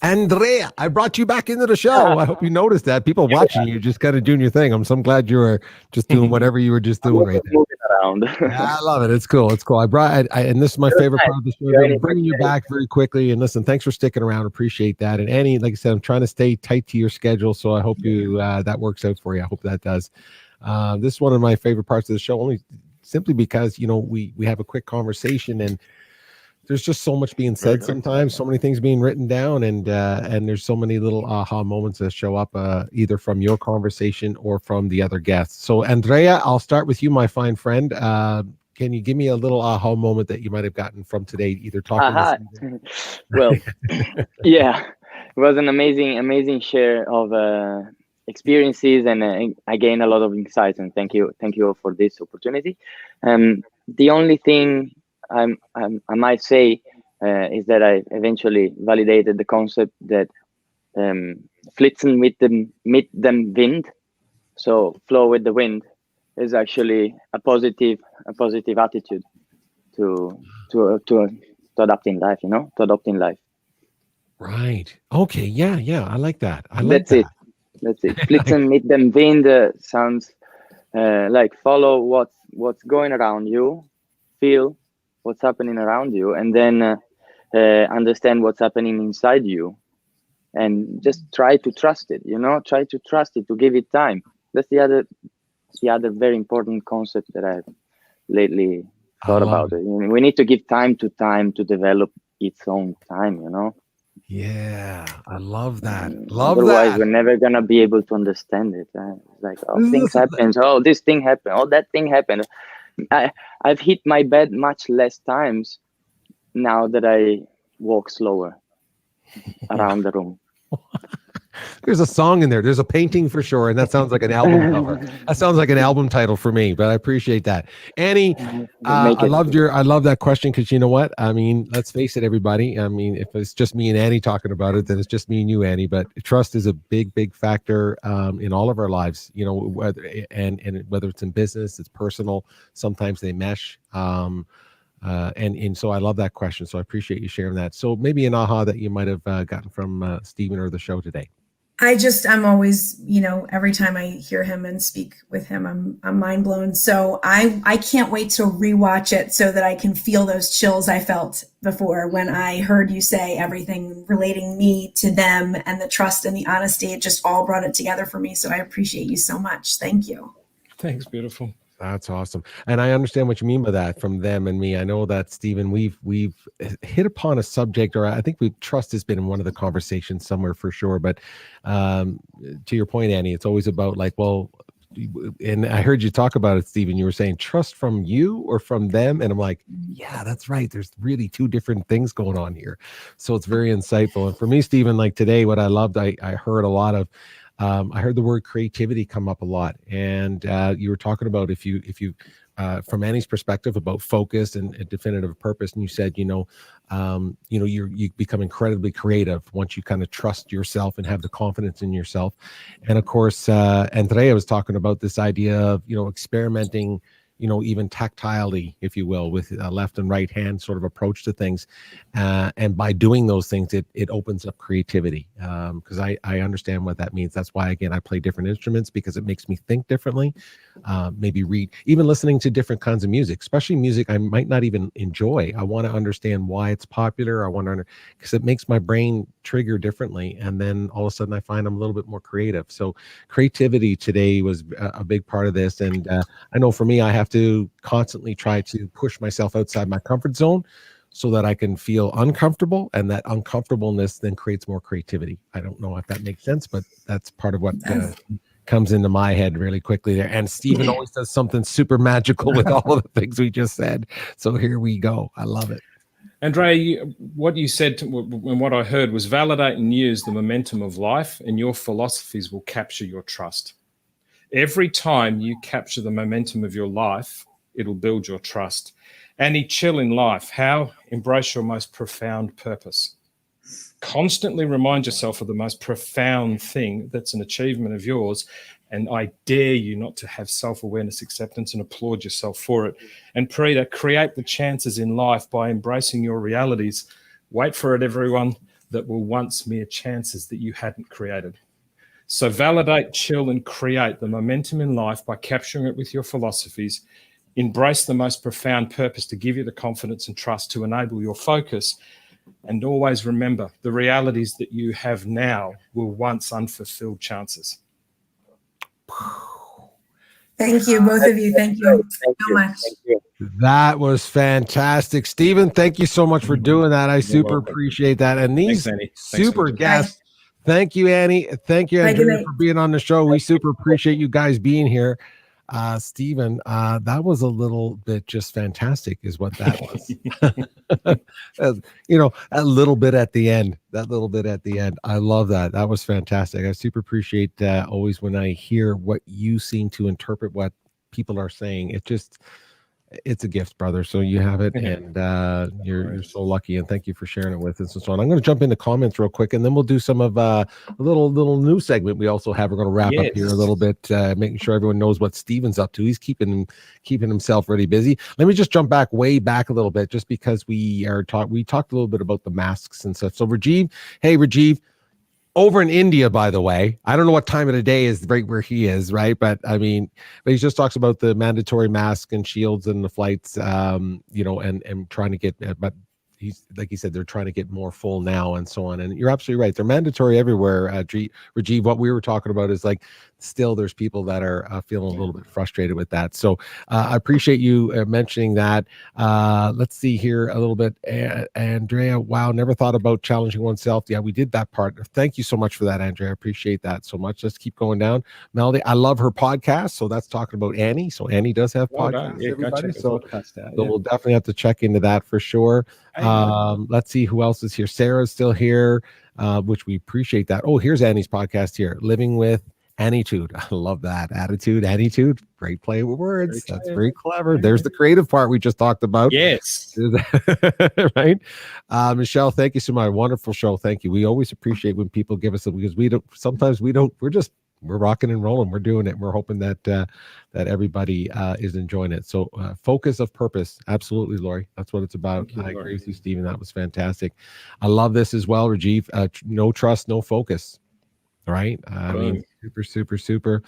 Speaker 5: Andrea, I brought you back into the show. I hope you noticed that. People watching you just kind of doing your thing. I'm so glad you were just doing whatever you were just doing right there.
Speaker 4: Moving around.
Speaker 5: Yeah, I love it. It's cool. It's cool. And this is my favorite part of the show. I'm bringing you back very quickly. And listen, thanks for sticking around. Appreciate that. And Annie, like I said, I'm trying to stay tight to your schedule, so I hope that works out for you. I hope that does. This is one of my favorite parts of the show, only simply because we have a quick conversation, and there's just so much being said sometimes, so many things being written down, and there's so many little aha moments that show up either from your conversation or from the other guests. So Andrea, I'll start with you, my fine friend. Can you give me a little aha moment that you might have gotten from today, either talking
Speaker 4: Well, yeah, it was an amazing share of experiences, and I gained a lot of insights, and thank you all for this opportunity. The only thing I might say is that I eventually validated the concept that flitsen mit dem Wind, so flow with the wind, is actually a positive attitude to adopt in life, to adopt in life.
Speaker 5: Right. Okay. Yeah. I like that.
Speaker 4: That's it. Flitsen mit dem Wind sounds like follow what's going around you, feel what's happening around you, and then understand what's happening inside you, and just try to trust it. Try to trust it, to give it time. That's the other very important concept that I've lately thought about. We need to give time to develop its own time.
Speaker 5: Yeah, I love that.
Speaker 4: Otherwise, we're never gonna be able to understand it. It's like, things happen. Oh, this thing happened. Oh, that thing happened. I've hit my bed much less times now that I walk slower around the room.
Speaker 5: There's a song in there. There's a painting for sure, and that sounds like an album cover. That sounds like an album title for me, but I appreciate that. Annie, I love that question, because you know what? I mean, let's face it, everybody. I mean, if it's just me and Annie talking about it, then it's just me and you, Annie. But trust is a big factor in all of our lives. Whether it's in business, it's personal. Sometimes they mesh. And so I love that question. So I appreciate you sharing that. So maybe an aha that you might have gotten from Stephen or the show today.
Speaker 14: I'm always, every time I hear him and speak with him, I'm mind blown. So I can't wait to rewatch it so that I can feel those chills I felt before when I heard you say everything relating me to them, and the trust and the honesty. It just all brought it together for me. So I appreciate you so much. Thank you.
Speaker 3: Thanks, beautiful.
Speaker 5: That's awesome. And I understand what you mean by that, from them and me. I know that, Stephen, we've hit upon a subject, or I think trust has been in one of the conversations somewhere for sure. But to your point, Annie, it's always about like, well, and I heard you talk about it, Stephen, you were saying trust from you or from them. And I'm like, yeah, that's right. There's really two different things going on here. So it's very insightful. And for me, Stephen, like today, what I loved, I heard a lot of, I heard the word creativity come up a lot, and you were talking about if you from Annie's perspective about focus and a definitive purpose, and you said you become incredibly creative once you kind of trust yourself and have the confidence in yourself. And of course, Andrea was talking about this idea of experimenting, even tactilely, if you will, with a left and right hand sort of approach to things. And by doing those things, it opens up creativity. Because I understand what that means. That's why, again, I play different instruments, because it makes me think differently. Maybe read, even listening to different kinds of music, especially music I might not even enjoy. I want to understand why it's popular. I want to, because it makes my brain trigger differently. And then all of a sudden I find I'm a little bit more creative. So creativity today was a big part of this. And I know for me, I have to constantly try to push myself outside my comfort zone so that I can feel uncomfortable, and that uncomfortableness then creates more creativity. I don't know if that makes sense, but that's part of what comes into my head really quickly there. And Stephen always does something super magical with all of the things we just said. So here we go. I love it.
Speaker 3: Andrea, what you said and what I heard was validate and use the momentum of life, and your philosophies will capture your trust. Every time you capture the momentum of your life, it'll build your trust. Annie, chill in life. How? Embrace your most profound purpose. Constantly remind yourself of the most profound thing that's an achievement of yours. And I dare you not to have self-awareness, acceptance, and applaud yourself for it. And Preeta, create the chances in life by embracing your realities. Wait for it, everyone, that were once mere chances that you hadn't created. So validate, chill, and create the momentum in life by capturing it with your philosophies. Embrace the most profound purpose to give you the confidence and trust to enable your focus. And always remember, the realities that you have now were once unfulfilled chances.
Speaker 14: Thank you, both of you. Thank you so much.
Speaker 5: That was fantastic. Stephen, thank you so much for doing that. I super appreciate that. And these super guests, thank you, Annie. Thank you, Andrea, for being on the show. We super appreciate you guys being here. Stephen, that was a little bit just fantastic is what that was. A little bit at the end, I love that. That was fantastic. I super appreciate always when I hear what you seem to interpret what people are saying. It's a gift, brother. So you have it, and you're so lucky. And thank you for sharing it with us and so on. I'm going to jump into comments real quick, and then we'll do some of a little new segment we also have. We're going to wrap up here a little bit, making sure everyone knows what Stephen's up to. He's keeping himself really busy. Let me just jump way back a little bit, just because we talked a little bit about the masks and stuff. So Rajiv, hey Rajiv, over in India, by the way. I don't know what time of the day is right where he is, right? But I mean, but he just talks about the mandatory mask and shields and the flights, and trying to get, but he's, like he said, they're trying to get more full now and so on. And you're absolutely right. They're mandatory everywhere. Rajiv, what we were talking about is like, still there's people that are feeling a little bit frustrated with that. So I appreciate you mentioning that. Let's see here a little bit. Andrea, wow, never thought about challenging oneself. Yeah, we did that part. Thank you so much for that, Andrea. I appreciate that so much. Let's keep going down. Melody, I love her podcast. So that's talking about Annie. So Annie does have podcasts, everybody. So we'll definitely have to check into that for sure. Let's see who else is here. Sarah's still here, which we appreciate that. Oh, here's Annie's podcast here. Living with Attitude. I love that. Attitude. Great play with words. That's very clever. There's the creative part we just talked about.
Speaker 3: Yes.
Speaker 5: Right. Michelle, thank you so much. Wonderful show. Thank you. We always appreciate when people give us it, because we're rocking and rolling. We're doing it. We're hoping that everybody is enjoying it. So focus of purpose. Absolutely, Lori. That's what it's about. I agree with you, Stephen. That was fantastic. I love this as well, Rajiv. No trust, no focus. All right. I mean, super.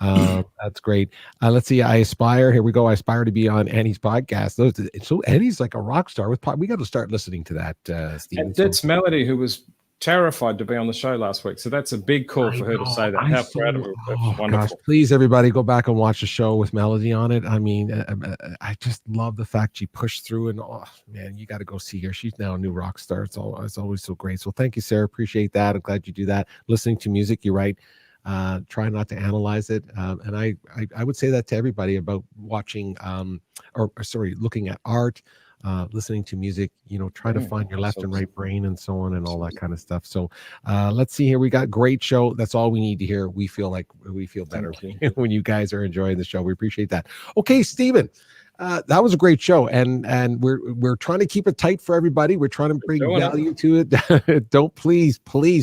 Speaker 5: That's great. Let's see. I aspire. Here we go. I aspire to be on Annie's podcast. So Annie's like a rock star with we got to start listening to that, Stephen.
Speaker 3: And that's Melody, who was terrified to be on the show last week. So that's a big call for her to say that. How proud of her. That's wonderful.
Speaker 5: Gosh, please, everybody, go back and watch the show with Melody on it. I mean, I just love the fact she pushed through, and man, you got to go see her. She's now a new rock star. It's always so great. So thank you, Sarah. Appreciate that. I'm glad you do that. Listening to music, you're right. Try not to analyze it. And I would say that to everybody about watching, looking at art, listening to music, try to find your left and right brain and so on and all that kind of stuff. So let's see here. We got great show. That's all we need to hear. We feel better when you guys are enjoying the show. We appreciate that. Okay, Stephen, that was a great show. And we're trying to keep it tight for everybody. We're trying to bring value to it. Don't please,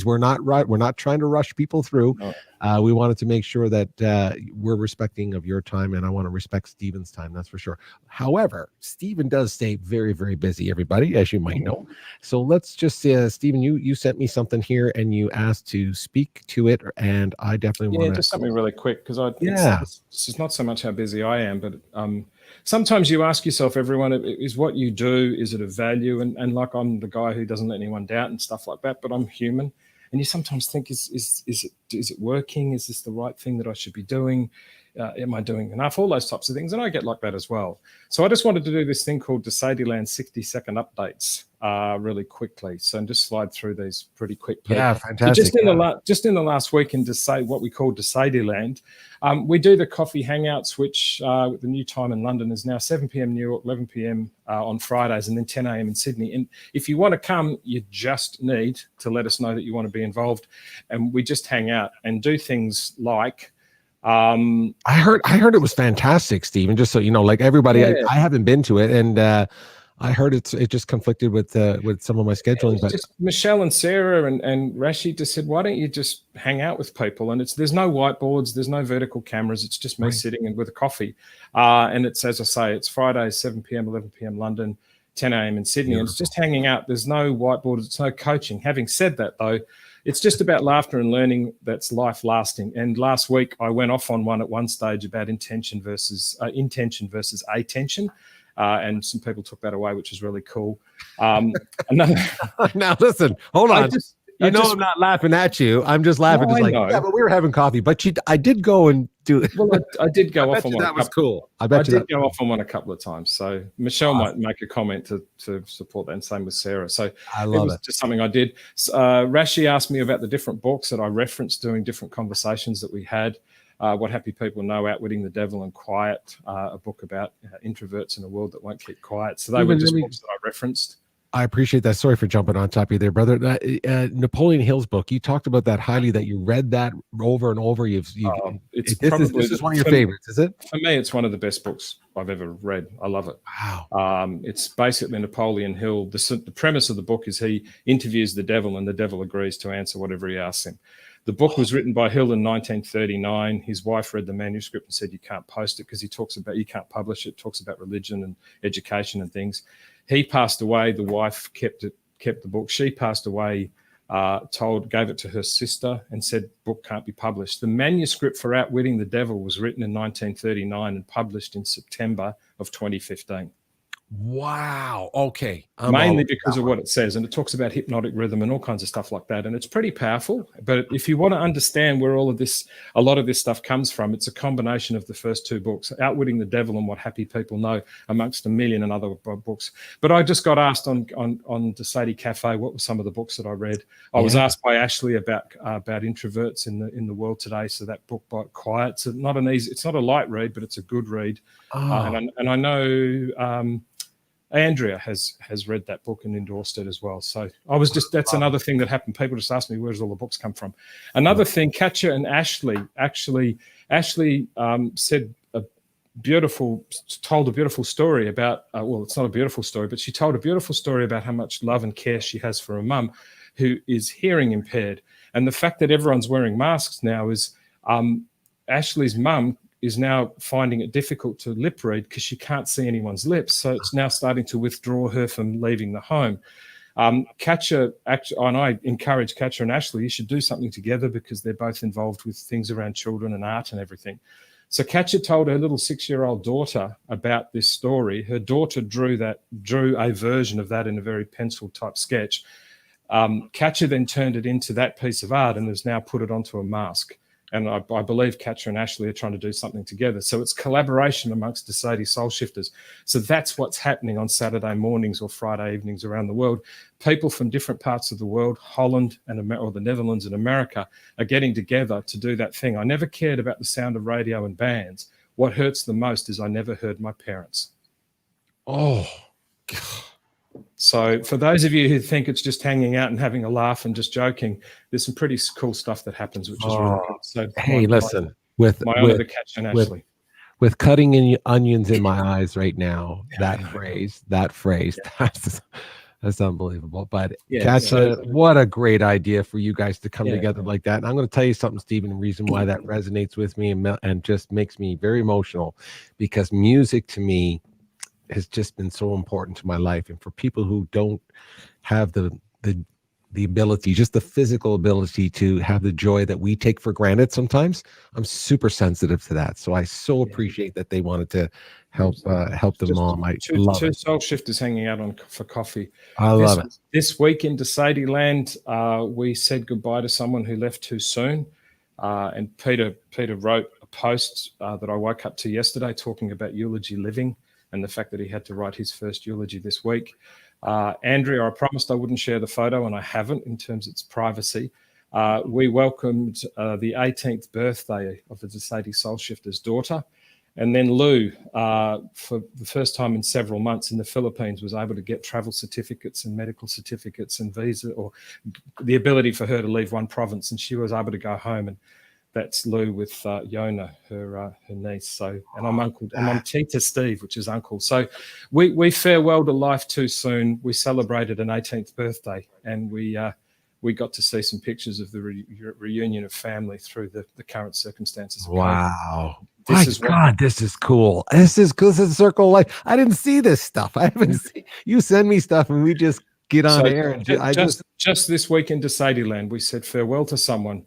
Speaker 5: we're not trying to rush people through. We wanted to make sure that we're respecting of your time, and I want to respect Stephen's time. That's for sure. However, Stephen does stay very, very busy, everybody, as you might know. So let's just Stephen, you sent me something here and you asked to speak to it, and I definitely want to
Speaker 3: just something really quick, because this is not so much how busy I am, but sometimes you ask yourself, everyone, is what you do, is it of value? And like, I'm the guy who doesn't let anyone doubt and stuff like that, but I'm human. And you sometimes think, is it working? Is this the right thing that I should be doing? Am I doing enough? All those types of things. And I get like that as well. So I just wanted to do this thing called the Sede 60-second updates really quickly. So and just slide through these pretty quickly.
Speaker 5: Yeah, fantastic.
Speaker 3: So just in the last week, and to say what we call Sede Land, we do the coffee hangouts, which with the new time in London is now 7 p.m. New York, 11 p.m. On Fridays, and then 10 a.m. in Sydney. And if you want to come, you just need to let us know that you want to be involved, and we just hang out and do things like.
Speaker 5: I heard it was fantastic, Stephen. Just so you know, like everybody, I haven't been to it, and I heard it just conflicted with some of my scheduling. But
Speaker 3: just Michelle and Sarah and Rashi just said, why don't you just hang out with people? And there's no whiteboards, there's no vertical cameras. It's just me sitting and with a coffee. And it's, as I say, it's Fridays, 7 p.m., 11 p.m. London, 10 a.m. in Sydney. And it's just hanging out. There's no whiteboards. It's no coaching. Having said that, though, it's just about laughter and learning that's life lasting. And last week I went off on one at one stage about intention versus attention. And some people took that away, which is really cool.
Speaker 5: Now listen, hold on. I'm not laughing at you. I'm just laughing. But we were having coffee. But I did go and do it.
Speaker 3: Well, I did go off on one.
Speaker 5: That was cool. I
Speaker 3: did go off on one a couple of times. So Michelle might make a comment to support that, and same with Sarah. So
Speaker 5: I love it.
Speaker 3: Just something I did. Rashi asked me about the different books that I referenced during different conversations that we had. What Happy People Know, Outwitting the Devil and Quiet, a book about introverts in a world that won't keep quiet. So they were just books that I referenced.
Speaker 5: I appreciate that. Sorry for jumping on top of you there, brother. Napoleon Hill's book, you talked about that highly, that you read that over and over. This is one of your favorites, is it?
Speaker 3: For me, it's one of the best books I've ever read. I love it.
Speaker 5: Wow.
Speaker 3: It's basically Napoleon Hill. The premise of the book is he interviews the devil, and the devil agrees to answer whatever he asks him. The book was written by Hill in 1939. His wife read the manuscript and said, you can't post it, because he talks about, you can't publish it, talks about religion and education and things. He passed away. The wife kept the book. She passed away gave it to her sister and said, book can't be published. The manuscript for Outwitting the Devil was written in 1939 and published in September of 2015.
Speaker 5: Wow. Okay.
Speaker 3: Mainly because of what it says. And it talks about hypnotic rhythm and all kinds of stuff like that. And it's pretty powerful. But if you want to understand where a lot of this stuff comes from, it's a combination of the first two books, Outwitting the Devil and What Happy People Know, amongst a million and other books. But I just got asked on the Sede Cafe what were some of the books that I read. I was asked by Ashley about introverts in the world today. So that book by Quiet. It's not a light read, but it's a good read. And I know Andrea has read that book and endorsed it as well. So that's another thing that happened. People just asked me, where does all the books come from? Another thing, Katja and Ashley, Ashley told a beautiful story about, it's not a beautiful story, but she told a beautiful story about how much love and care she has for her mum who is hearing impaired. And the fact that everyone's wearing masks now is Ashley's mum is now finding it difficult to lip read because she can't see anyone's lips. So it's now starting to withdraw her from leaving the home. Katja, and I encourage Katja and Ashley, you should do something together because they're both involved with things around children and art and everything. So Katja told her little 6-year-old daughter about this story. Her daughter drew a version of that in a very pencil type sketch. Katja then turned it into that piece of art and has now put it onto a mask. And I believe Katja and Ashley are trying to do something together. So it's collaboration amongst the Sede Soul Shifters. So that's what's happening on Saturday mornings or Friday evenings around the world. People from different parts of the world, Holland or the Netherlands and America, are getting together to do that thing. I never cared about the sound of radio and bands. What hurts the most is I never heard my parents.
Speaker 5: Oh,
Speaker 3: So for those of you who think it's just hanging out and having a laugh and just joking, there's some pretty cool stuff that happens, which is really good. So
Speaker 5: hey, listen, with
Speaker 3: honor to Katja and Ashley.
Speaker 5: With cutting in onions in my eyes right now, that phrase, that's unbelievable. But Katja, what a great idea for you guys to come together like that. And I'm going to tell you something, Stephen, the reason why that resonates with me and just makes me very emotional, because music to me has just been so important to my life. And for people who don't have the ability, just the physical ability to have the joy that we take for granted sometimes, I'm super sensitive to that. So I so appreciate that they wanted to help the mom. I love
Speaker 3: two
Speaker 5: it.
Speaker 3: soul shifters hanging out for coffee.
Speaker 5: I love it.
Speaker 3: This week in Sede Land, we said goodbye to someone who left too soon. And Peter wrote a post that I woke up to yesterday talking about eulogy living and the fact that he had to write his first eulogy this week. Andrea, I promised I wouldn't share the photo, and I haven't in terms of its privacy. We welcomed the 18th birthday of the Sede Soul Shifter's daughter. And then Lou, for the first time in several months in the Philippines, was able to get travel certificates and medical certificates and visa, or the ability for her to leave one province, and she was able to go home. And that's Lou with Yona, her niece. So, and I'm Tita Steve, which is uncle. So we farewelled a life too soon. We celebrated an 18th birthday, and we got to see some pictures of the reunion of family through the current circumstances.
Speaker 5: Wow. This is cool. This is cool. This is Circle of Life. I didn't see this stuff. I haven't seen, you send me stuff and we just get on air. And
Speaker 3: just this week into Sadie Land, we said farewell to someone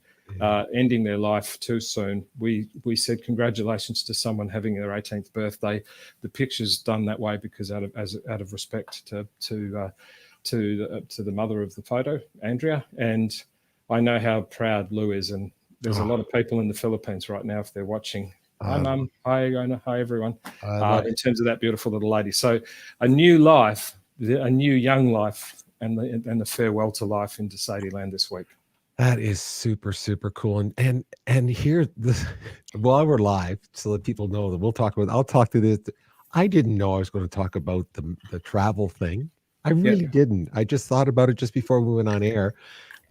Speaker 3: ending their life too soon. We said congratulations to someone having their 18th birthday. The picture's done that way because out of respect to the mother of the photo, Andrea, and I know how proud Lou is, and there's a lot of people in the Philippines right now if they're watching. Hi, Mum. Hi, Yona. Hi, everyone. In terms of that beautiful little lady. So a new life, a new young life, and the farewell to life into Sadie Land this week.
Speaker 5: That is super, super cool. And here, while we're live, so that people know that I'll talk to this. I didn't know I was going to talk about the travel thing. I really didn't. I just thought about it just before we went on air.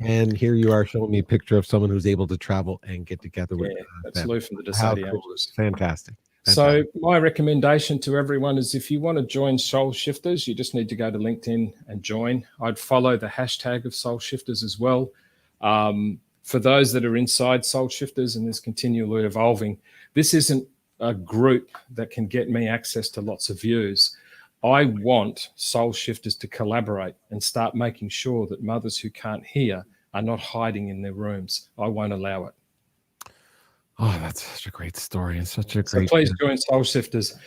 Speaker 5: And here you are showing me a picture of someone who's able to travel and get together with
Speaker 3: that's
Speaker 5: them.
Speaker 3: Lou from the Sadie
Speaker 5: Cool. Fantastic.
Speaker 3: So my recommendation to everyone is if you want to join Soul Shifters, you just need to go to LinkedIn and join. I'd follow the hashtag of Soul Shifters as well. For those that are inside Soul Shifters and is continually evolving, this isn't a group that can get me access to lots of views. I want Soul Shifters to collaborate and start making sure that mothers who can't hear are not hiding in their rooms. I won't allow it.
Speaker 5: Oh, that's such a great story and such a
Speaker 3: So
Speaker 5: great.
Speaker 3: please join Soul Shifters.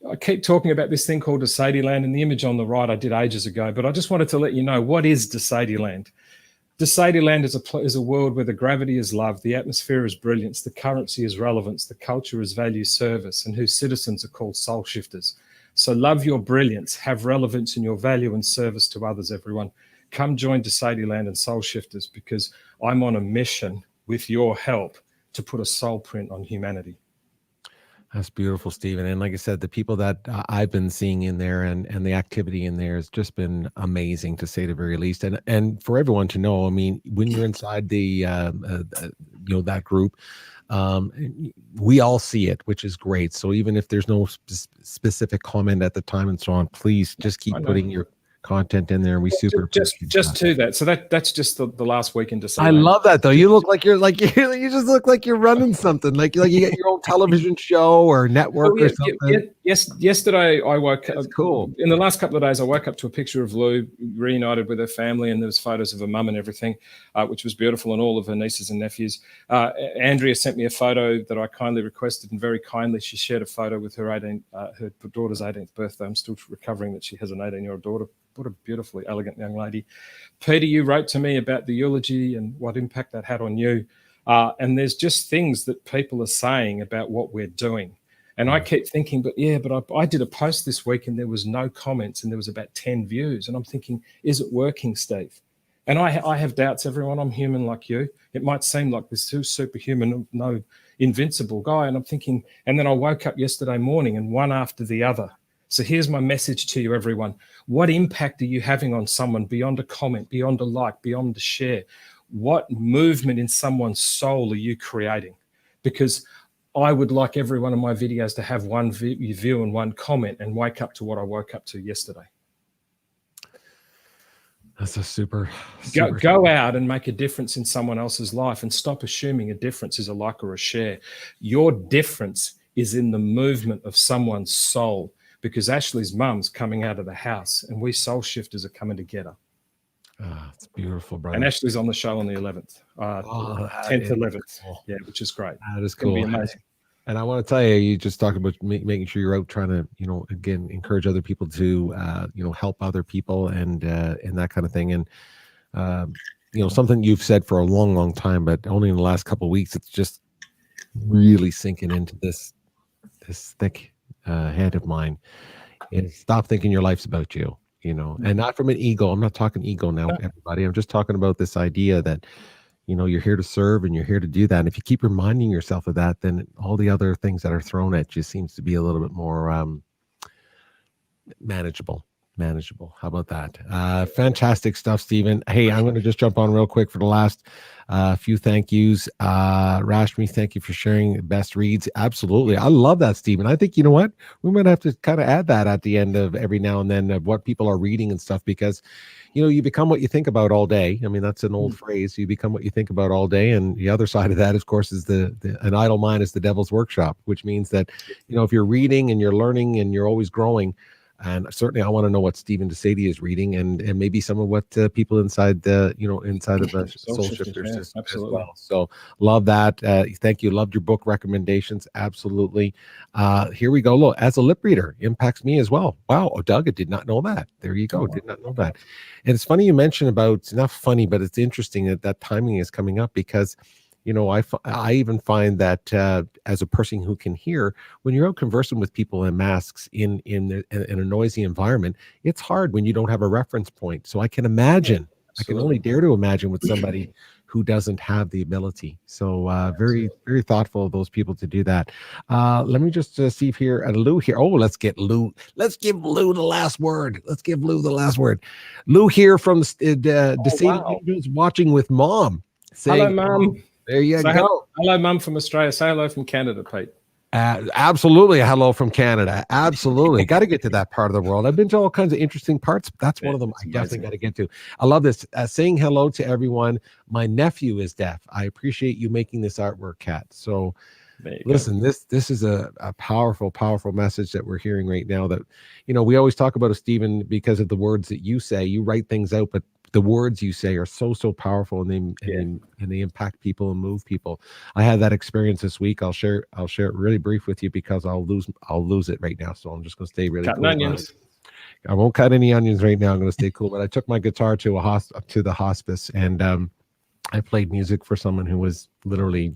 Speaker 3: I keep talking about this thing called Sede Land, and the image on the right I did ages ago, but I just wanted to let you know, what is Sede Land? Sede Land is a world where the gravity is love, the atmosphere is brilliance, the currency is relevance, the culture is value service, and whose citizens are called soul shifters. So love your brilliance, have relevance in your value and service to others, everyone. Come join Sede Land and Soul Shifters, because I'm on a mission with your help to put a soul print on humanity.
Speaker 5: That's beautiful, Stephen. And like I said, the people that I've been seeing in there and the activity in there has just been amazing, to say the very least. And for everyone to know, I mean, when you're inside the that group, we all see it, which is great. So even if there's no specific comment at the time and so on, please just keep putting your content in there. We super
Speaker 3: just to that. So that's just the last week in December.
Speaker 5: I love that though. You look like you just look like you're running something, like you get your own television show or network or something.
Speaker 3: Yes, yesterday I woke up.
Speaker 5: That's cool.
Speaker 3: In the last couple of days, I woke up to a picture of Lou reunited with her family, and there was photos of her mum and everything, which was beautiful, and all of her nieces and nephews. Andrea sent me a photo that I kindly requested, and very kindly she shared a photo with her her daughter's 18th birthday. I'm still recovering that she has an 18-year-old daughter. What a beautifully elegant young lady. Peter, you wrote to me about the eulogy and what impact that had on you. And there's just things that people are saying about what we're doing. And I keep thinking, but I did a post this week and there was no comments and there was about 10 views. And I'm thinking, is it working, Steve? And I have doubts, everyone. I'm human like you. It might seem like this superhuman, no invincible guy. And I'm thinking, and then I woke up yesterday morning and one after the other. So here's my message to you, everyone. What impact are you having on someone beyond a comment, beyond a like, beyond a share? What movement in someone's soul are you creating? Because I would like every one of my videos to have one view and one comment and wake up to what I woke up to yesterday.
Speaker 5: That's a super
Speaker 3: go out and make a difference in someone else's life, and stop assuming a difference is a like or a share. Your difference is in the movement of someone's soul. Because Ashley's mum's coming out of the house and we soul shifters are coming to get her.
Speaker 5: It's beautiful, brother.
Speaker 3: And Ashley's on the show on the 11th, 10th, 11th.
Speaker 5: Cool.
Speaker 3: Yeah, which is great.
Speaker 5: That is cool.
Speaker 3: It's gonna be amazing.
Speaker 5: And I want to tell you, you just talked about making sure you're out trying to, again, encourage other people to, help other people and that kind of thing. And, something you've said for a long, long time, but only in the last couple of weeks, it's just really sinking into this thick head of mine, and stop thinking your life's about you, and not from an ego. I'm not talking ego now, everybody. I'm just talking about this idea that, you're here to serve and you're here to do that. And if you keep reminding yourself of that, then all the other things that are thrown at you seems to be a little bit more manageable. How about that? Fantastic stuff, Stephen. Hey, I'm going to just jump on real quick for the last few thank yous. Rashmi, thank you for sharing best reads. Absolutely. I love that, Stephen. I think, you know what? We might have to kind of add that at the end of every now and then of what people are reading and stuff, because, you become what you think about all day. I mean, that's an old phrase. You become what you think about all day. And the other side of that, of course, is an idle mind is the devil's workshop, which means that, if you're reading and you're learning and you're always growing, and certainly I want to know what Stephen Sede is reading and maybe some of what people inside inside of Soul Shifters as well. So love that. Thank you. Loved your book recommendations. Absolutely. Here we go. Look, as a lip reader, impacts me as well. Wow. Oh, Doug, I did not know that. There you go. Did not know that. And it's funny you mentioned about, it's not funny, but it's interesting that timing is coming up, because I even find that as a person who can hear, when you're out conversing with people in masks in a noisy environment, it's hard when you don't have a reference point. So I can imagine, I can only dare to imagine with somebody who doesn't have the ability. So very, very thoughtful of those people to do that. Let me just see if here, Lou here. Oh, let's get Lou. Let's give Lou the last word. Lou here from the watching with mom.
Speaker 3: Hello, Mom.
Speaker 5: There you go.
Speaker 3: Hello, Mum from Australia. Say hello from Canada, Pete.
Speaker 5: Absolutely. Hello from Canada. Absolutely. Got to get to that part of the world. I've been to all kinds of interesting parts. That's one of them I definitely got to get to. I love this. Saying hello to everyone. My nephew is deaf. I appreciate you making this artwork, Kat. So listen, this is a powerful, powerful message that we're hearing right now, that, we always talk about it, Stephen, because of the words that you say. You write things out, but the words you say are so powerful, and they impact people and move people. I had that experience this week. I'll share it really brief with you because I'll lose it right now. So I'm just going to stay really cool.
Speaker 3: Onions.
Speaker 5: I won't cut any onions right now. I'm going to stay cool. But I took my guitar to the hospice, and I played music for someone who was literally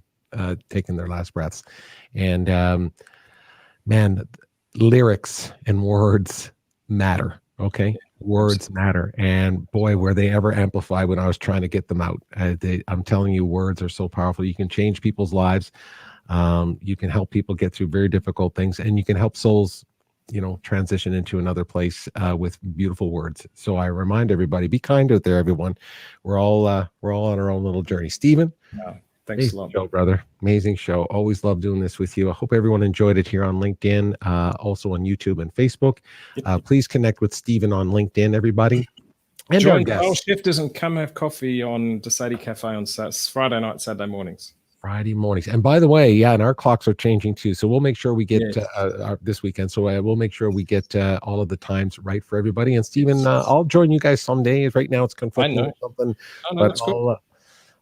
Speaker 5: taking their last breaths. And man, lyrics and words matter. Okay, words matter, and boy, were they ever amplified when I was trying to get them out. I'm telling you, words are so powerful. You can change people's lives. You can help people get through very difficult things, and you can help souls, transition into another place with beautiful words. So I remind everybody, be kind out there, everyone. We're all on our own little journey. Stephen,
Speaker 3: thanks a lot,
Speaker 5: show, brother. Amazing show. Always love doing this with you. I hope everyone enjoyed it here on LinkedIn, also on YouTube and Facebook. Please connect with Stephen on LinkedIn, everybody. And
Speaker 3: join Carl Shifters and come have coffee on the Sede Cafe on Friday night, Saturday mornings.
Speaker 5: Friday mornings. And by the way, and our clocks are changing too. So we'll make sure we get this weekend. So we'll make sure we get all of the times right for everybody. And Stephen, I'll join you guys someday. Right now it's conflicting or something. But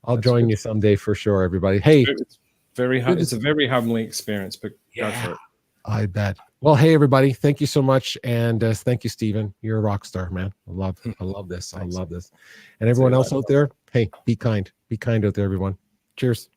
Speaker 5: I'll join you someday for sure, everybody. Hey,
Speaker 3: it's a very humbling experience, but go for it.
Speaker 5: I bet. Well, hey, everybody, thank you so much. And thank you, Stephen. You're a rock star, man. I love this. I love this. And everyone else out there, hey, be kind. Be kind out there, everyone. Cheers.